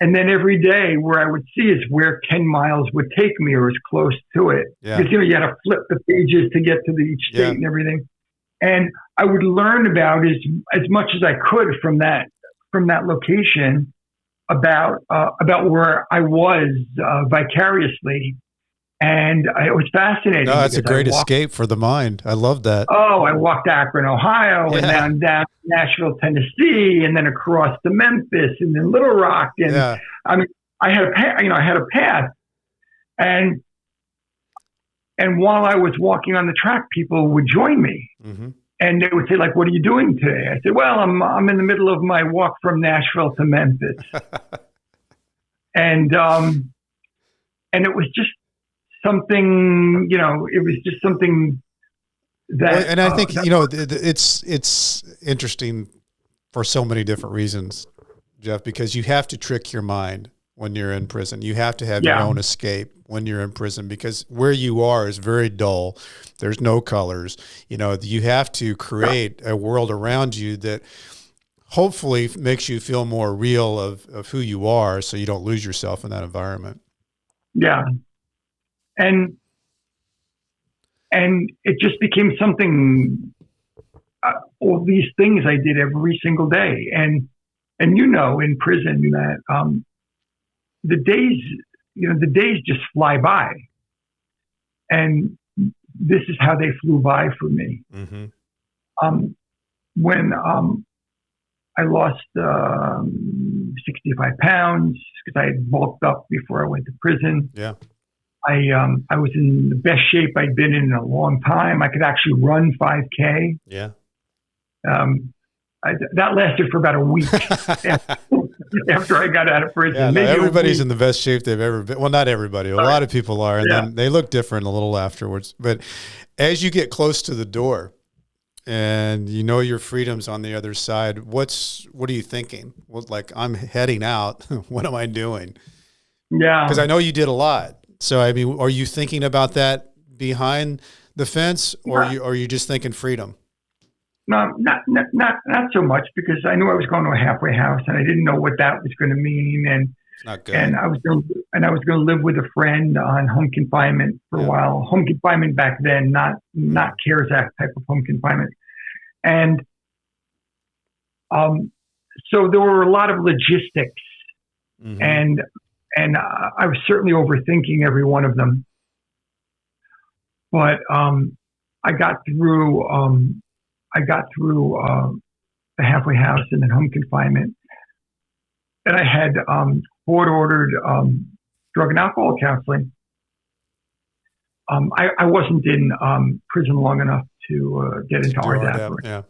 And then every day where I would see is where 10 miles would take me, or as close to it. Yeah. Because, you had to flip the pages to get to each state and everything. And I would learn about as much as I could from that location about where I was vicariously. And it was fascinating. No, it's a great escape for the mind. I love that. Oh, I walked Akron, Ohio, and then down to Nashville, Tennessee, and then across to Memphis, and then Little Rock. And I mean, I had a path. And while I was walking on the track, people would join me, and they would say, like, "What are you doing today?" I said, "Well, I'm in the middle of my walk from Nashville to Memphis," and it was just something, it was just something that, and I think, it's interesting for so many different reasons, Jeff, because you have to trick your mind when you're in prison. You have to have your own escape when you're in prison, because where you are is very dull. There's no colors. You have to create a world around you that hopefully makes you feel more real of who you are, so you don't lose yourself in that environment. Yeah. And it just became something, all these things I did every single day. And in prison that the days just fly by. And this is how they flew by for me. When I lost 65 pounds because I had bulked up before I went to prison. Yeah. I was in the best shape I'd been in a long time. I could actually run 5K. Yeah. That lasted for about a week after I got out of prison. Yeah, everybody's in the best shape they've ever been. Well, not everybody. A lot of people are, and then they look different a little afterwards. But as you get close to the door and your freedom's on the other side, what are you thinking? Well, like, I'm heading out. What am I doing? Yeah. Because I know you did a lot. So, I mean, are you thinking about that behind the fence, or are you just thinking freedom? No, not so much, because I knew I was going to a halfway house, and I didn't know what that was going to mean. And it's not good. And I was going to live with a friend on home confinement for a while. Home confinement back then, not CARES Act type of home confinement. And so there were a lot of logistics, and I was certainly overthinking every one of them. But I got through the halfway house and then home confinement. And I had court-ordered drug and alcohol counseling. I wasn't in prison long enough to get into RDAP.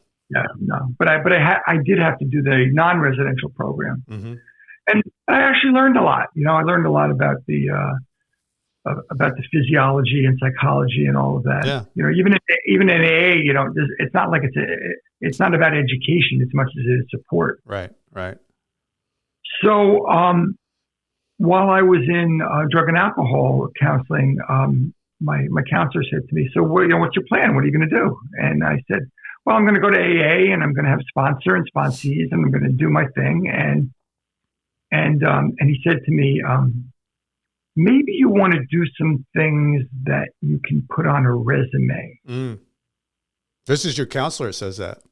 No. But I did have to do the non-residential program. And I actually learned a lot. I learned a lot about the physiology and psychology and all of that. Yeah. Even in AA, it's not like it's not about education as much as it is support. Right. So while I was in drug and alcohol counseling, my counselor said to me, "So what's your plan? What are you going to do?" And I said, "Well, I'm going to go to AA, and I'm going to have sponsor and sponsees, and I'm going to do my thing." And he said to me, "Maybe you want to do some things that you can put on a resume." This is your counselor says that.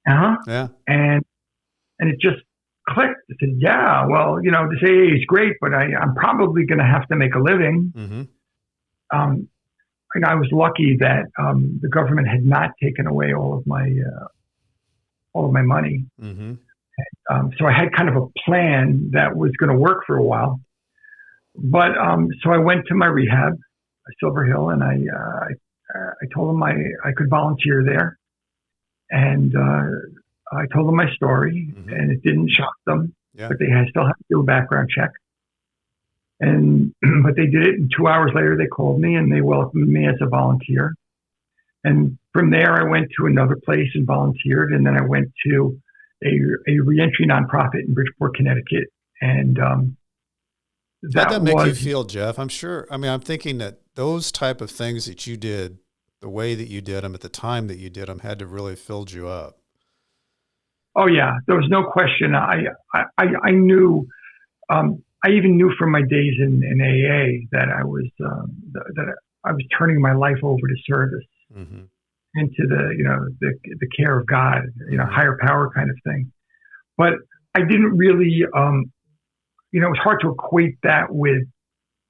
Yeah. And it just clicked. I said, "Yeah, well, this AA is great, but I'm probably going to have to make a living." And I was lucky that the government had not taken away all of my money. So I had kind of a plan that was going to work for a while. But so I went to my rehab, Silver Hill, and I told them I could volunteer there. And I told them my story, Mm-hmm. and it didn't shock them, Yeah. but they still had to do a background check. And but they did it, and 2 hours later they called me and they welcomed me as a volunteer. And from there I went to another place and volunteered, and then I went to a reentry nonprofit in Bridgeport, Connecticut, and How'd that make you feel, Jeff? I'm sure. I mean, I'm thinking that those type of things that you did, the way that you did them at the time that you did them, had to really filled you up. Oh yeah, there was no question. I knew. I even knew from my days in AA that I was turning my life over to service, Mm-hmm. into the care of God, higher power kind of thing. But I didn't really, it was hard to equate that with,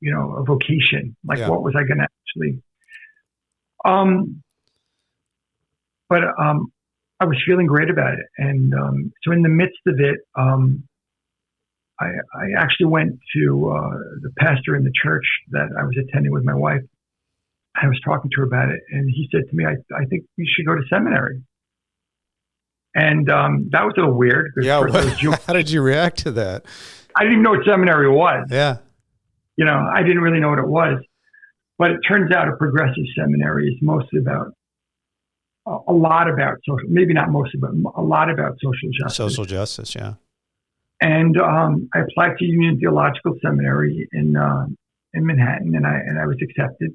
a vocation. Like, Yeah. what was I going to actually? But I was feeling great about it, and so in the midst of it, I actually went to the pastor in the church that I was attending with my wife. I was talking to her about it, and he said to me, I think you should go to seminary. And that was a little weird. Yeah. How did you react to that? I didn't even know what seminary was. Yeah. I didn't really know what it was. But it turns out a progressive seminary is mostly about, a lot about social, maybe not mostly, but a lot about social justice. Social justice, yeah. And I applied to Union Theological Seminary in Manhattan, and I was accepted.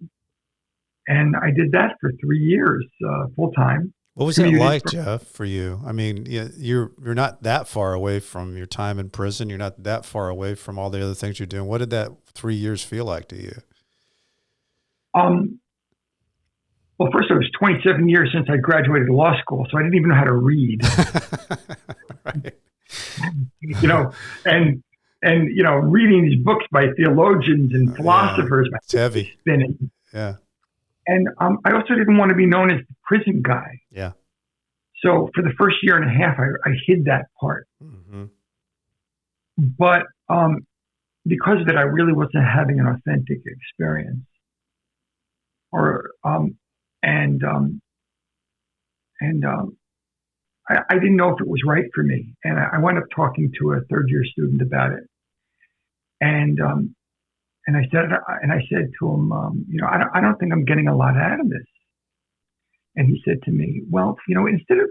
And I did that for 3 years, full time. What was it like, Jeff, for you? I mean, you're not that far away from your time in prison. You're not that far away from all the other things you're doing. What did that 3 years feel like to you? Well, first, it was 27 years since I graduated law school, so I didn't even know how to read. Right. And reading these books by theologians and philosophers. Yeah, it's heavy. Spinning. Yeah. And I also didn't want to be known as the prison guy. Yeah. So for the first year and a half, I hid that part. Mm-hmm. But because of it, I really wasn't having an authentic experience. I didn't know if it was right for me. And I wound up talking to a third-year student about it. And I said to him, I don't think I'm getting a lot out of this. And he said to me, well, instead of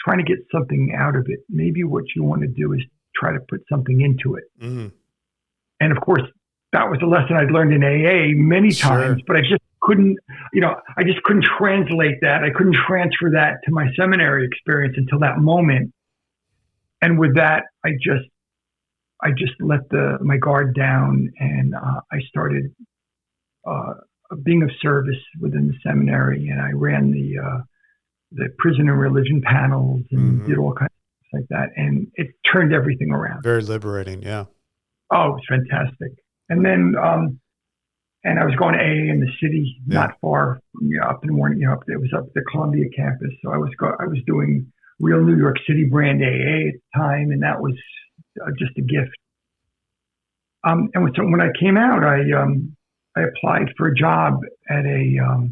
trying to get something out of it, maybe what you want to do is try to put something into it. Mm-hmm. And of course, that was a lesson I'd learned in AA many times, but I just couldn't translate that. I couldn't transfer that to my seminary experience until that moment. And with that, I just let my guard down, and I started being of service within the seminary, and I ran the prison and religion panels and did all kinds of things like that, and it turned everything around. Very liberating, yeah. Oh, it was fantastic. And then, and I was going to AA in the city, not far from up in Warren. It was up the Columbia campus, so I was doing real New York City brand AA at the time, and that was just a gift. And so when I came out, I applied for a job at a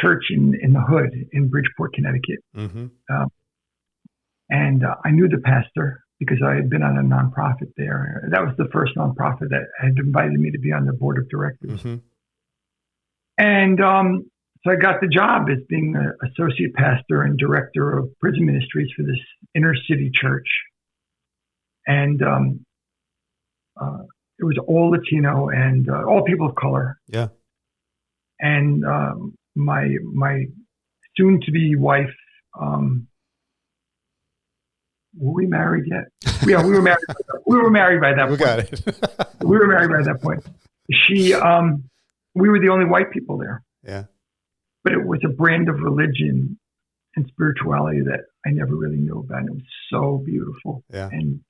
church in the hood in Bridgeport, Connecticut. Mm-hmm. And I knew the pastor because I had been on a nonprofit there. That was the first nonprofit that had invited me to be on their board of directors. Mm-hmm. And so I got the job as being an associate pastor and director of prison ministries for this inner city church. And it was all Latino and all people of color. Yeah. And my soon-to-be wife, were we married yet? Yeah, we were married. We were married by that point. We got it. We were married by that point. We were the only white people there. Yeah. But it was a brand of religion and spirituality that I never really knew about. It was so beautiful. Yeah. And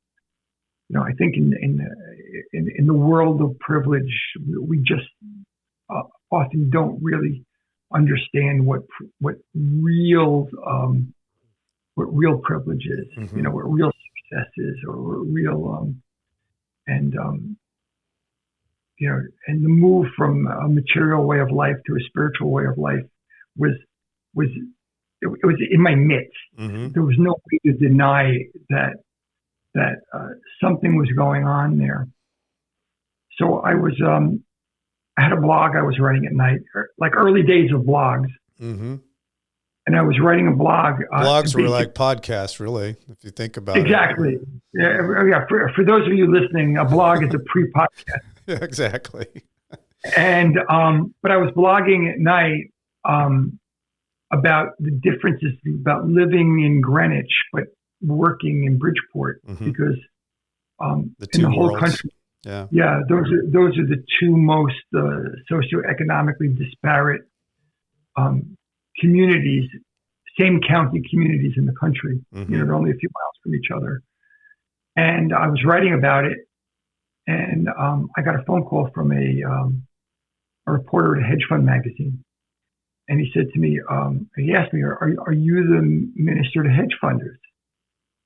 I think in the world of privilege, we just often don't really understand what real privilege is. Mm-hmm. What real success is, or what real and the move from a material way of life to a spiritual way of life was it was in my midst. Mm-hmm. There was no way to deny that something was going on there. So I had a blog I was writing at night, like early days of blogs. Mm-hmm. And I was writing a blog. Blogs were like podcasts, really, if you think about it. Exactly. Yeah. For those of you listening, a blog is a pre-podcast. Yeah, exactly. And but I was blogging at night about the differences about living in Greenwich but working in Bridgeport, mm-hmm. because the in the whole worlds. country, yeah, those are the two most socioeconomically disparate communities, same county communities in the country. Mm-hmm. You know, they're only a few miles from each other. And I was writing about it, and I got a phone call from a reporter at a hedge fund magazine, and he said to me, he asked me, "Are you the minister to hedge funders?"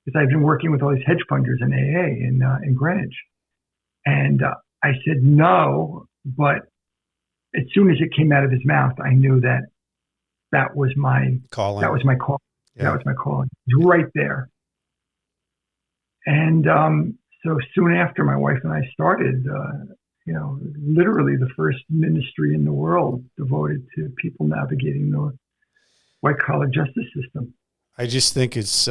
Because I've been working with all these hedge funders in AA in Greenwich, and I said no, but as soon as it came out of his mouth, I knew that was my calling. That was my call. Yeah. That was my calling. It was right there. And so soon after, my wife and I started, literally the first ministry in the world devoted to people navigating the white collar justice system. I just think it's,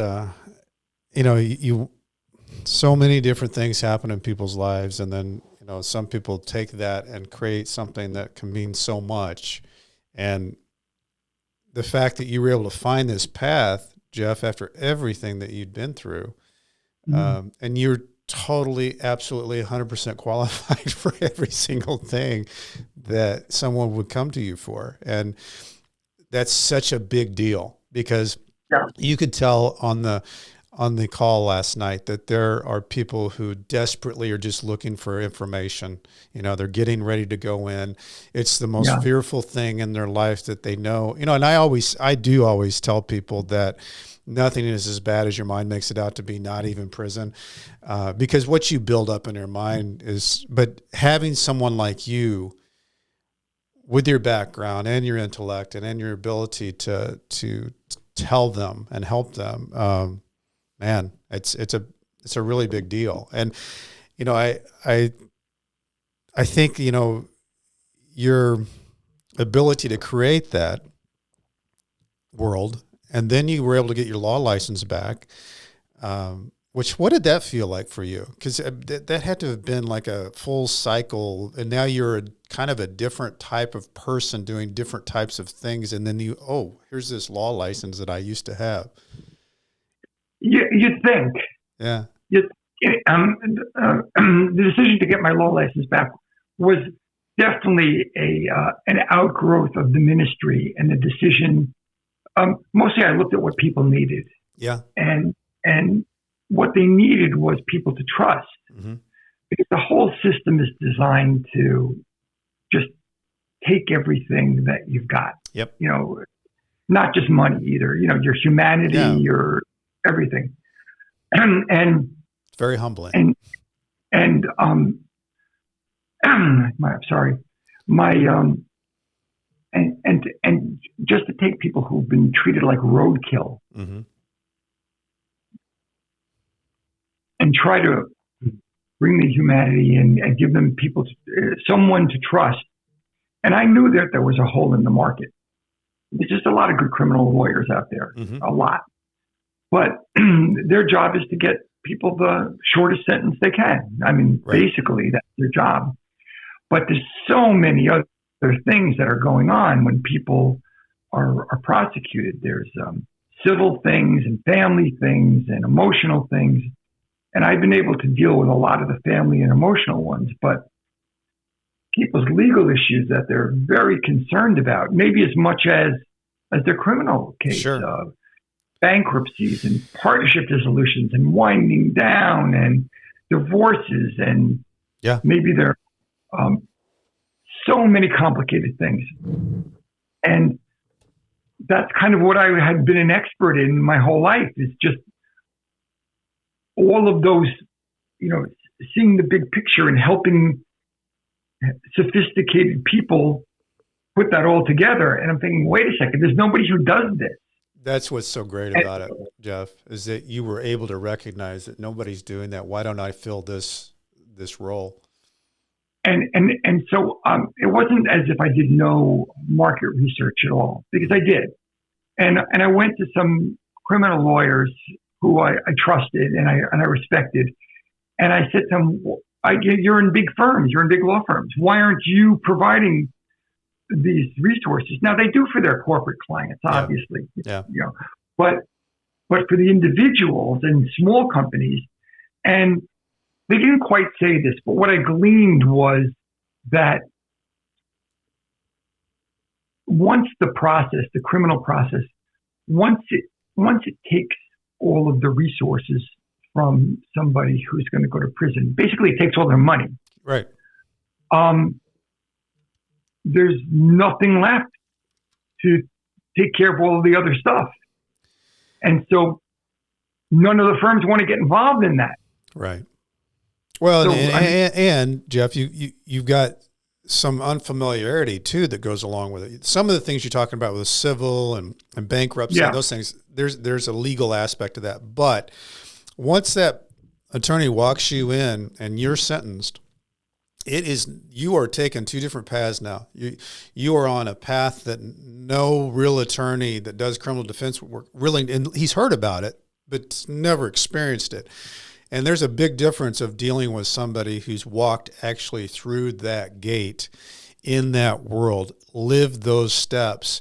so many different things happen in people's lives, and then some people take that and create something that can mean so much. And the fact that you were able to find this path, Jeff, after everything that you'd been through, mm-hmm. And you're totally, absolutely 100% qualified for every single thing that someone would come to you for. And that's such a big deal, because you could tell on the call last night that there are people who desperately are just looking for information. They're getting ready to go in. It's the most fearful thing in their life that they know. And I do always tell people that nothing is as bad as your mind makes it out to be, not even prison, because what you build up in your mind but having someone like you with your background and your intellect and your ability to tell them and help them, man, it's a really big deal. And, I think, your ability to create that world, and then you were able to get your law license back, what did that feel like for you? Because that had to have been like a full cycle, and now you're kind of a different type of person doing different types of things, and then here's this law license that I used to have. You'd think. Yeah. The decision to get my law license back was definitely an outgrowth of the ministry and the decision. Mostly I looked at what people needed. Yeah. And what they needed was people to trust. Mm-hmm. Because the whole system is designed to just take everything that you've got. Yep. Not just money either. Your humanity, your everything. And it's very humbling. And just to take people who've been treated like roadkill, mm-hmm. and try to bring the humanity in and give them someone to trust. And I knew that there was a hole in the market. There's just a lot of good criminal lawyers out there, mm-hmm. a lot. But their job is to get people the shortest sentence they can. I mean, Basically, that's their job. But there's so many other things that are going on when people are prosecuted. There's civil things and family things and emotional things. And I've been able to deal with a lot of the family and emotional ones, but people's legal issues that they're very concerned about, maybe as much as their criminal case. Sure. Bankruptcies and partnership dissolutions and winding down and divorces and maybe there are so many complicated things. And that's kind of what I had been an expert in my whole life, is just all of those, seeing the big picture and helping sophisticated people put that all together. And I'm thinking, wait a second, there's nobody who does this. That's what's so great about it, Jeff, is that you were able to recognize that nobody's doing that. Why don't I fill this role? And so it wasn't as if I did no market research at all, because I did. And I went to some criminal lawyers who I trusted and I respected. And I said to them, you're in big firms, you're in big law firms. Why aren't you providing these resources? Now they do for their corporate clients, obviously, but for the individuals and small companies, and they didn't quite say this, but what I gleaned was that once the criminal process, once it takes all of the resources from somebody who's going to go to prison, basically it takes all their money. Right. There's nothing left to take care of all of the other stuff. And so none of the firms want to get involved in that. Right. Well, So, and Jeff, you've got some unfamiliarity too that goes along with it. Some of the things you're talking about with civil and bankruptcy, those things, there's a legal aspect to that. But once that attorney walks you in and you're sentenced, you are taking two different paths now. You are on a path that no real attorney that does criminal defense work really, and he's heard about it, but never experienced it. And there's a big difference of dealing with somebody who's walked actually through that gate in that world, lived those steps,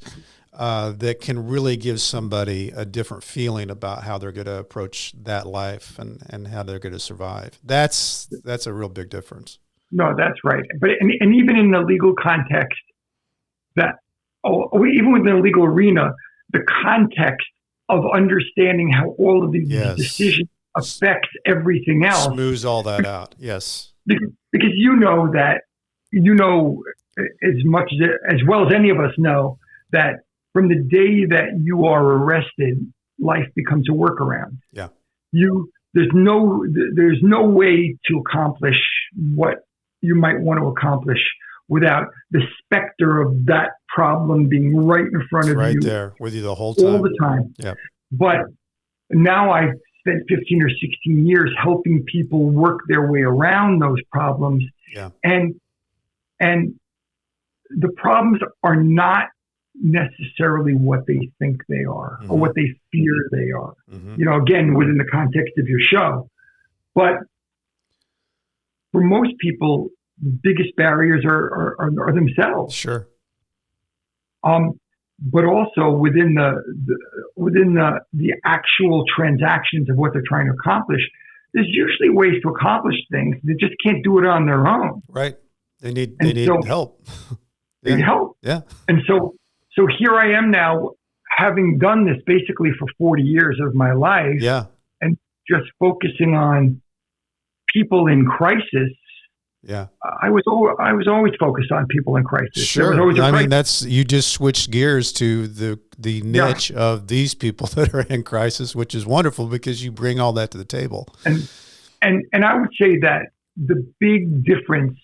that can really give somebody a different feeling about how they're going to approach that life and how they're going to survive. That's a real big difference. No, that's right. But and even in the legal context, even within the legal arena, the context of understanding how all of these decisions affects everything else. Smooths all that out. Yes. Because you know as well as any of us know that from the day that you are arrested, life becomes a workaround. Yeah. There's no way to accomplish what you might want to accomplish without the specter of that problem being right in front of you. Right there with you the whole time. All the time. Yeah. But now I've spent 15 or 16 years helping people work their way around those problems. Yeah. And the problems are not necessarily what they think they are or what they fear they are. Again, within the context of your show. But for most people, the biggest barriers are themselves. Sure. But also within the actual transactions of what they're trying to accomplish, there's usually ways to accomplish things. They just can't do it on their own. Right. They need help. They need help. Yeah. And so here I am now, having done this basically for 40 years of my life. Yeah. And just focusing on people in crisis. Yeah. I was always focused on people in crisis. Sure. You just switched gears to the niche of these people that are in crisis, which is wonderful because you bring all that to the table. And I would say that the big difference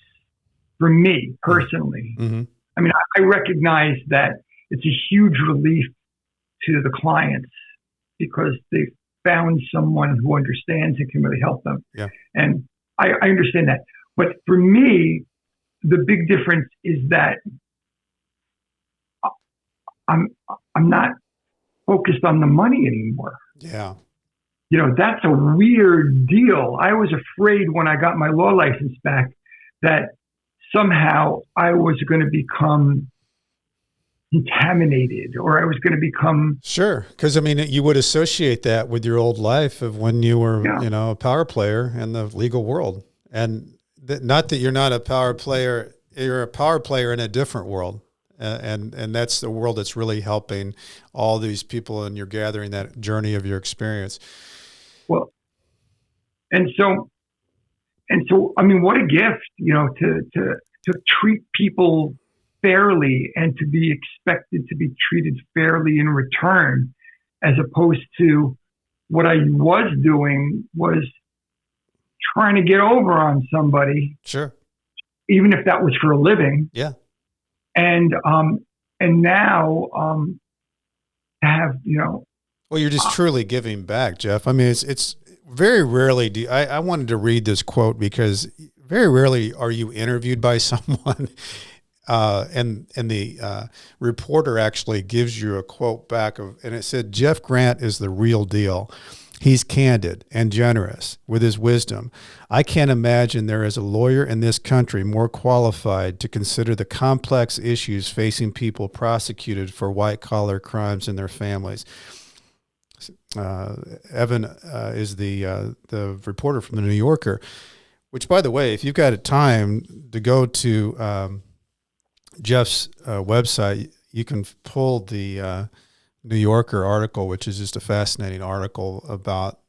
for me personally, I mean, I recognize that it's a huge relief to the clients because they've found someone who understands and can really help them. Yeah. And I understand that. But for me, the big difference is that I'm not focused on the money anymore. Yeah. That's a weird deal. I was afraid when I got my law license back that somehow I was going to become contaminated or I was going to become... Sure. Because, you would associate that with your old life of when you were, a power player in the legal world. And not that you're not a power player, you're a power player in a different world. And that's the world that's really helping all these people, and you're gathering that journey of your experience. Well, and so, what a gift, to treat people fairly and to be expected to be treated fairly in return, as opposed to what I was doing was trying to get over on somebody. Sure. Even if that was for a living. Yeah. And now, to have, Well, you're just truly giving back, Jeff. I mean, it's very rarely I wanted to read this quote because very rarely are you interviewed by someone and the reporter actually gives you a quote back and it said, Jeff Grant is the real deal. He's candid and generous with his wisdom. I can't imagine there is a lawyer in this country more qualified to consider the complex issues facing people prosecuted for white-collar crimes and their families. Evan is the reporter from the New Yorker, which, by the way, if you've got a time to go to Jeff's website, you can pull the New Yorker article, which is just a fascinating article about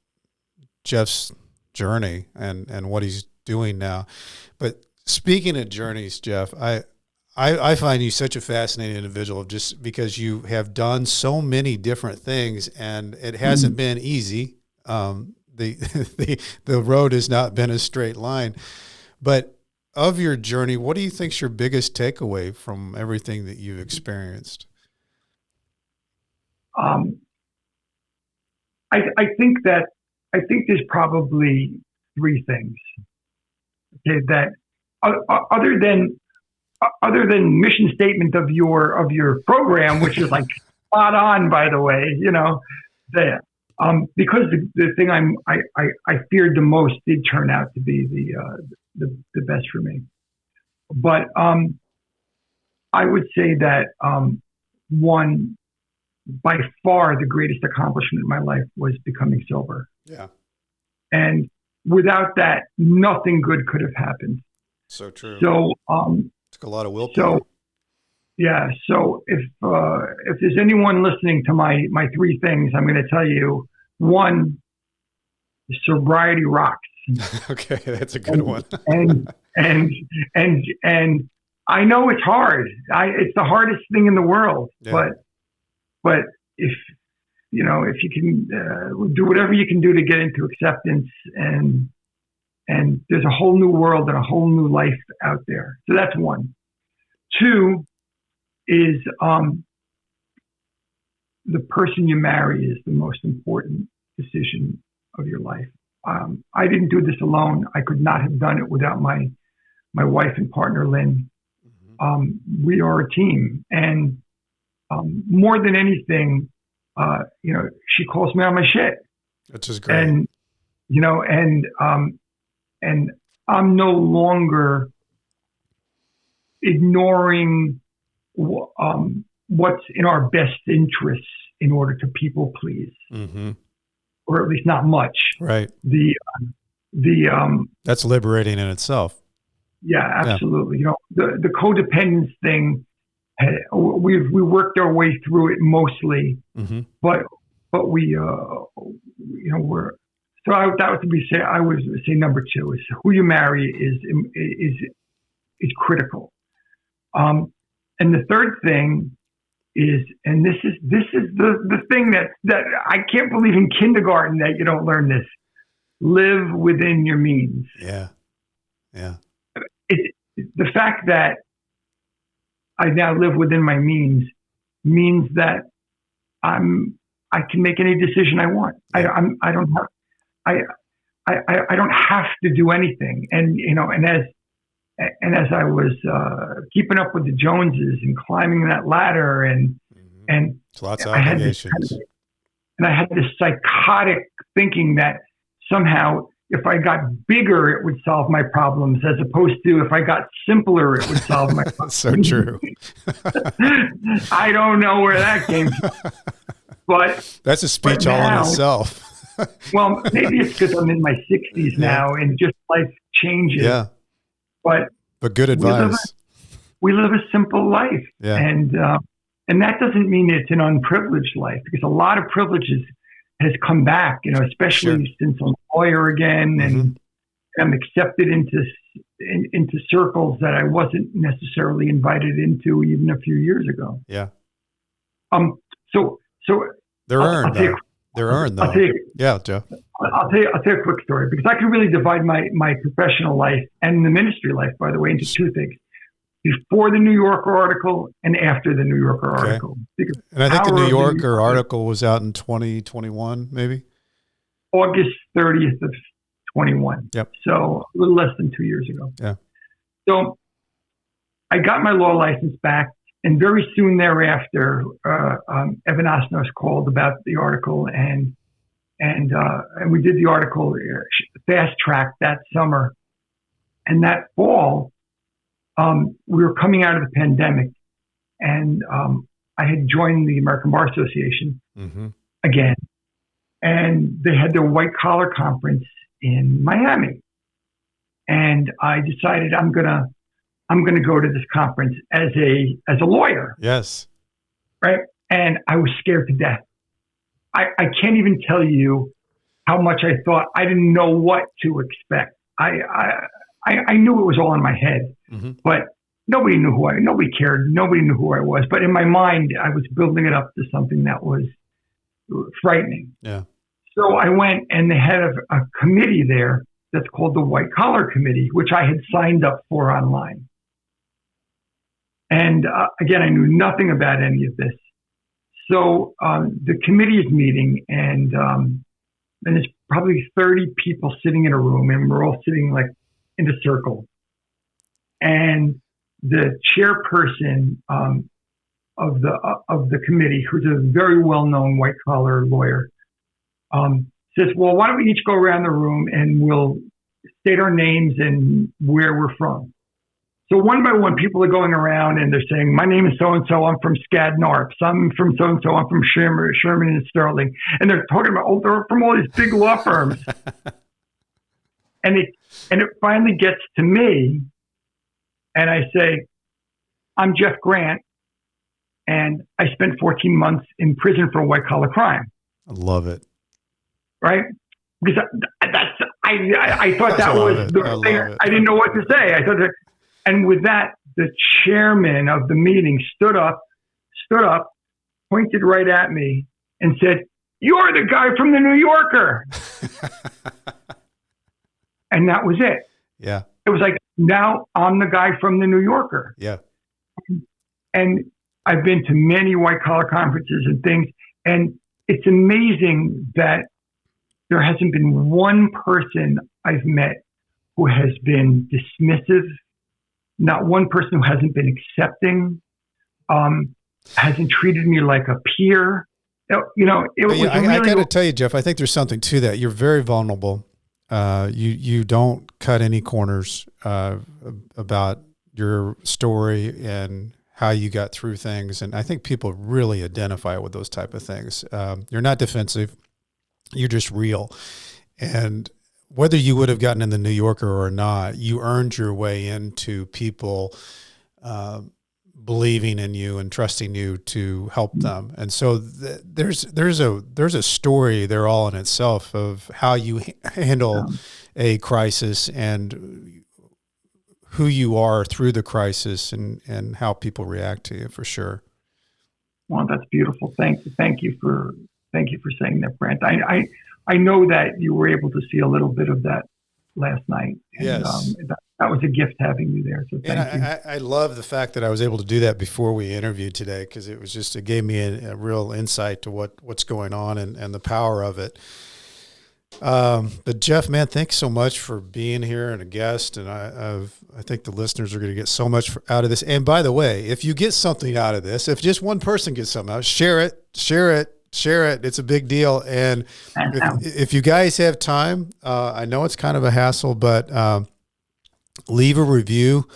Jeff's journey and what he's doing now. But speaking of journeys, Jeff, I find you such a fascinating individual just because you have done so many different things and it hasn't been easy. The road has not been a straight line, but of your journey, what do you think's your biggest takeaway from everything that you've experienced? I think there's probably three things. Okay, that other than mission statement of your program, which is like spot on, by the way, that because the thing I feared the most did turn out to be the best for me. But I would say that one, by far the greatest accomplishment in my life was becoming sober. Yeah. And without that, nothing good could have happened. So true. So took a lot of willpower. So if there's anyone listening to my three things, I'm going to tell you, one, sobriety rocks. Okay, that's a good one. and I know it's hard. It's the hardest thing in the world. Yeah. But if you can do whatever you can do to get into acceptance, and there's a whole new world and a whole new life out there. So that's one. Two is the person you marry is the most important decision of your life. I didn't do this alone. I could not have done it without my wife and partner, Lynn. Mm-hmm. We are a team, and more than anything, she calls me on my shit. Which is great. And and I'm no longer ignoring what's in our best interests in order to people please, mm-hmm. or at least not much. Right. That's liberating in itself. Yeah, absolutely. Yeah. The codependence thing. We worked our way through it mostly, mm-hmm. but we we're so I would say number two is who you marry is critical, and the third thing is, and this is the thing that I can't believe in kindergarten that you don't learn this: live within your means. Yeah. The fact that I now live within my means that I can make any decision I want. I don't have to do anything. And as I was keeping up with the Joneses and climbing that ladder and lots of obligations. I had this psychotic thinking that somehow if I got bigger, it would solve my problems, as opposed to if I got simpler, it would solve my problems. So true. I don't know where that came from. But that's a speech all in itself. Well, maybe it's because I'm in my 60s now and just life changes. Yeah. But good advice. We live a simple life. Yeah. And that doesn't mean it's an unprivileged life, because a lot of privileges has come back, especially since I'm a lawyer again, and I'm accepted into circles that I wasn't necessarily invited into even a few years ago. Yeah. So they're earned. They're earned, though. Yeah, Joe. I'll tell you a quick story, because I can really divide my professional life and the ministry life, by the way, into two things. before the New Yorker article and after the New Yorker Okay. article. And I think the New Yorker article was out in 2021, maybe? August 30th of 21. Yep. So a little less than 2 years ago. Yeah. So I got my law license back, and very soon thereafter, Evan Osnos called about the article, and we did the article fast track that summer. And that fall, we were coming out of the pandemic, and I had joined the American Bar Association again, and they had their white collar conference in Miami, and I decided I'm gonna go to this conference as a lawyer. Yes. Right. And I was scared to death. I can't even tell you how much I thought. I didn't know what to expect. I knew it was all in my head, but nobody cared. Nobody knew who I was. But in my mind, I was building it up to something that was frightening. Yeah. So I went, and they had a committee there that's called the White Collar Committee, which I had signed up for online. And again, I knew nothing about any of this. So the committee is meeting, and there's probably 30 people sitting in a room, and we're all sitting like in a circle. And the chairperson of the committee, who's a very well-known white collar lawyer, says, "Well, why don't we each go around the room and we'll state our names and where we're from." So one by one, people are going around and they're saying, "My name is so-and-so, I'm from Skadden Arps, I'm from so-and-so, I'm from Sherman and Sterling." And they're talking about, they're from all these big law firms. and it finally gets to me, and I say, "I'm Jeff Grant, and I spent 14 months in prison for a white-collar crime." I love it. Right? Because I thought that was the thing. I didn't know what to say. I thought that. And with that, the chairman of the meeting stood up, pointed right at me, and said, "You're the guy from the New Yorker." And that was it. Yeah. It was like, now I'm the guy from the New Yorker. Yeah. And I've been to many white collar conferences and things, and it's amazing that there hasn't been one person I've met who has been dismissive. Not one person who hasn't been accepting, hasn't treated me like a peer. You know, it was I got to tell you, Jeff, I think there's something to that. You're very vulnerable. You don't cut any corners about your story and how you got through things. And I think people really identify with those type of things. You're not defensive. You're just real. And whether you would have gotten in the New Yorker or not, you earned your way into people believing in you and trusting you to help them. And so there's a story there all in itself of how you handle a crisis and who you are through the crisis and how people react to you, for sure. Well, that's beautiful. Thank you for saying that, Brent. I know that you were able to see a little bit of that last night. And, yes. That was a gift having you there. So thank you. I love the fact that I was able to do that before we interviewed today, because it gave me a real insight to what's going on and the power of it. But Jeff, man, thanks so much for being here and a guest. And I think the listeners are going to get so much out of this. And by the way, if you get something out of this, if just one person gets something out, share it. It's a big deal. And if you guys have time, I know it's kind of a hassle, but leave a review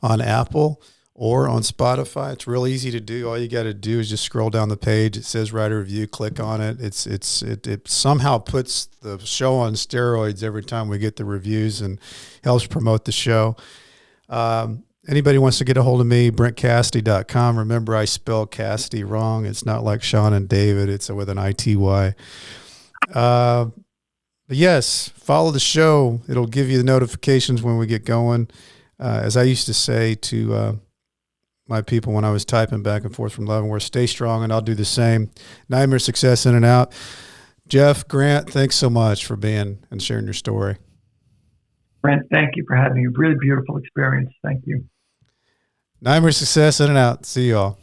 on Apple or on Spotify. It's real easy to do. All you got to do is just scroll down the page. It says write a review, click on it. It somehow puts the show on steroids every time we get the reviews and helps promote the show. Anybody wants to get a hold of me, BrentCassidy.com. Remember, I spell Cassidy wrong. It's not like Sean and David. It's with an ITY. But yes, follow the show. It'll give you the notifications when we get going. As I used to say to my people when I was typing back and forth from Leavenworth, stay strong, and I'll do the same. Nightmare Success in and out. Jeff, Grant, thanks so much for being and sharing your story. Brent, thank you for having a really beautiful experience. Thank you. Nightmare success in and out. See y'all.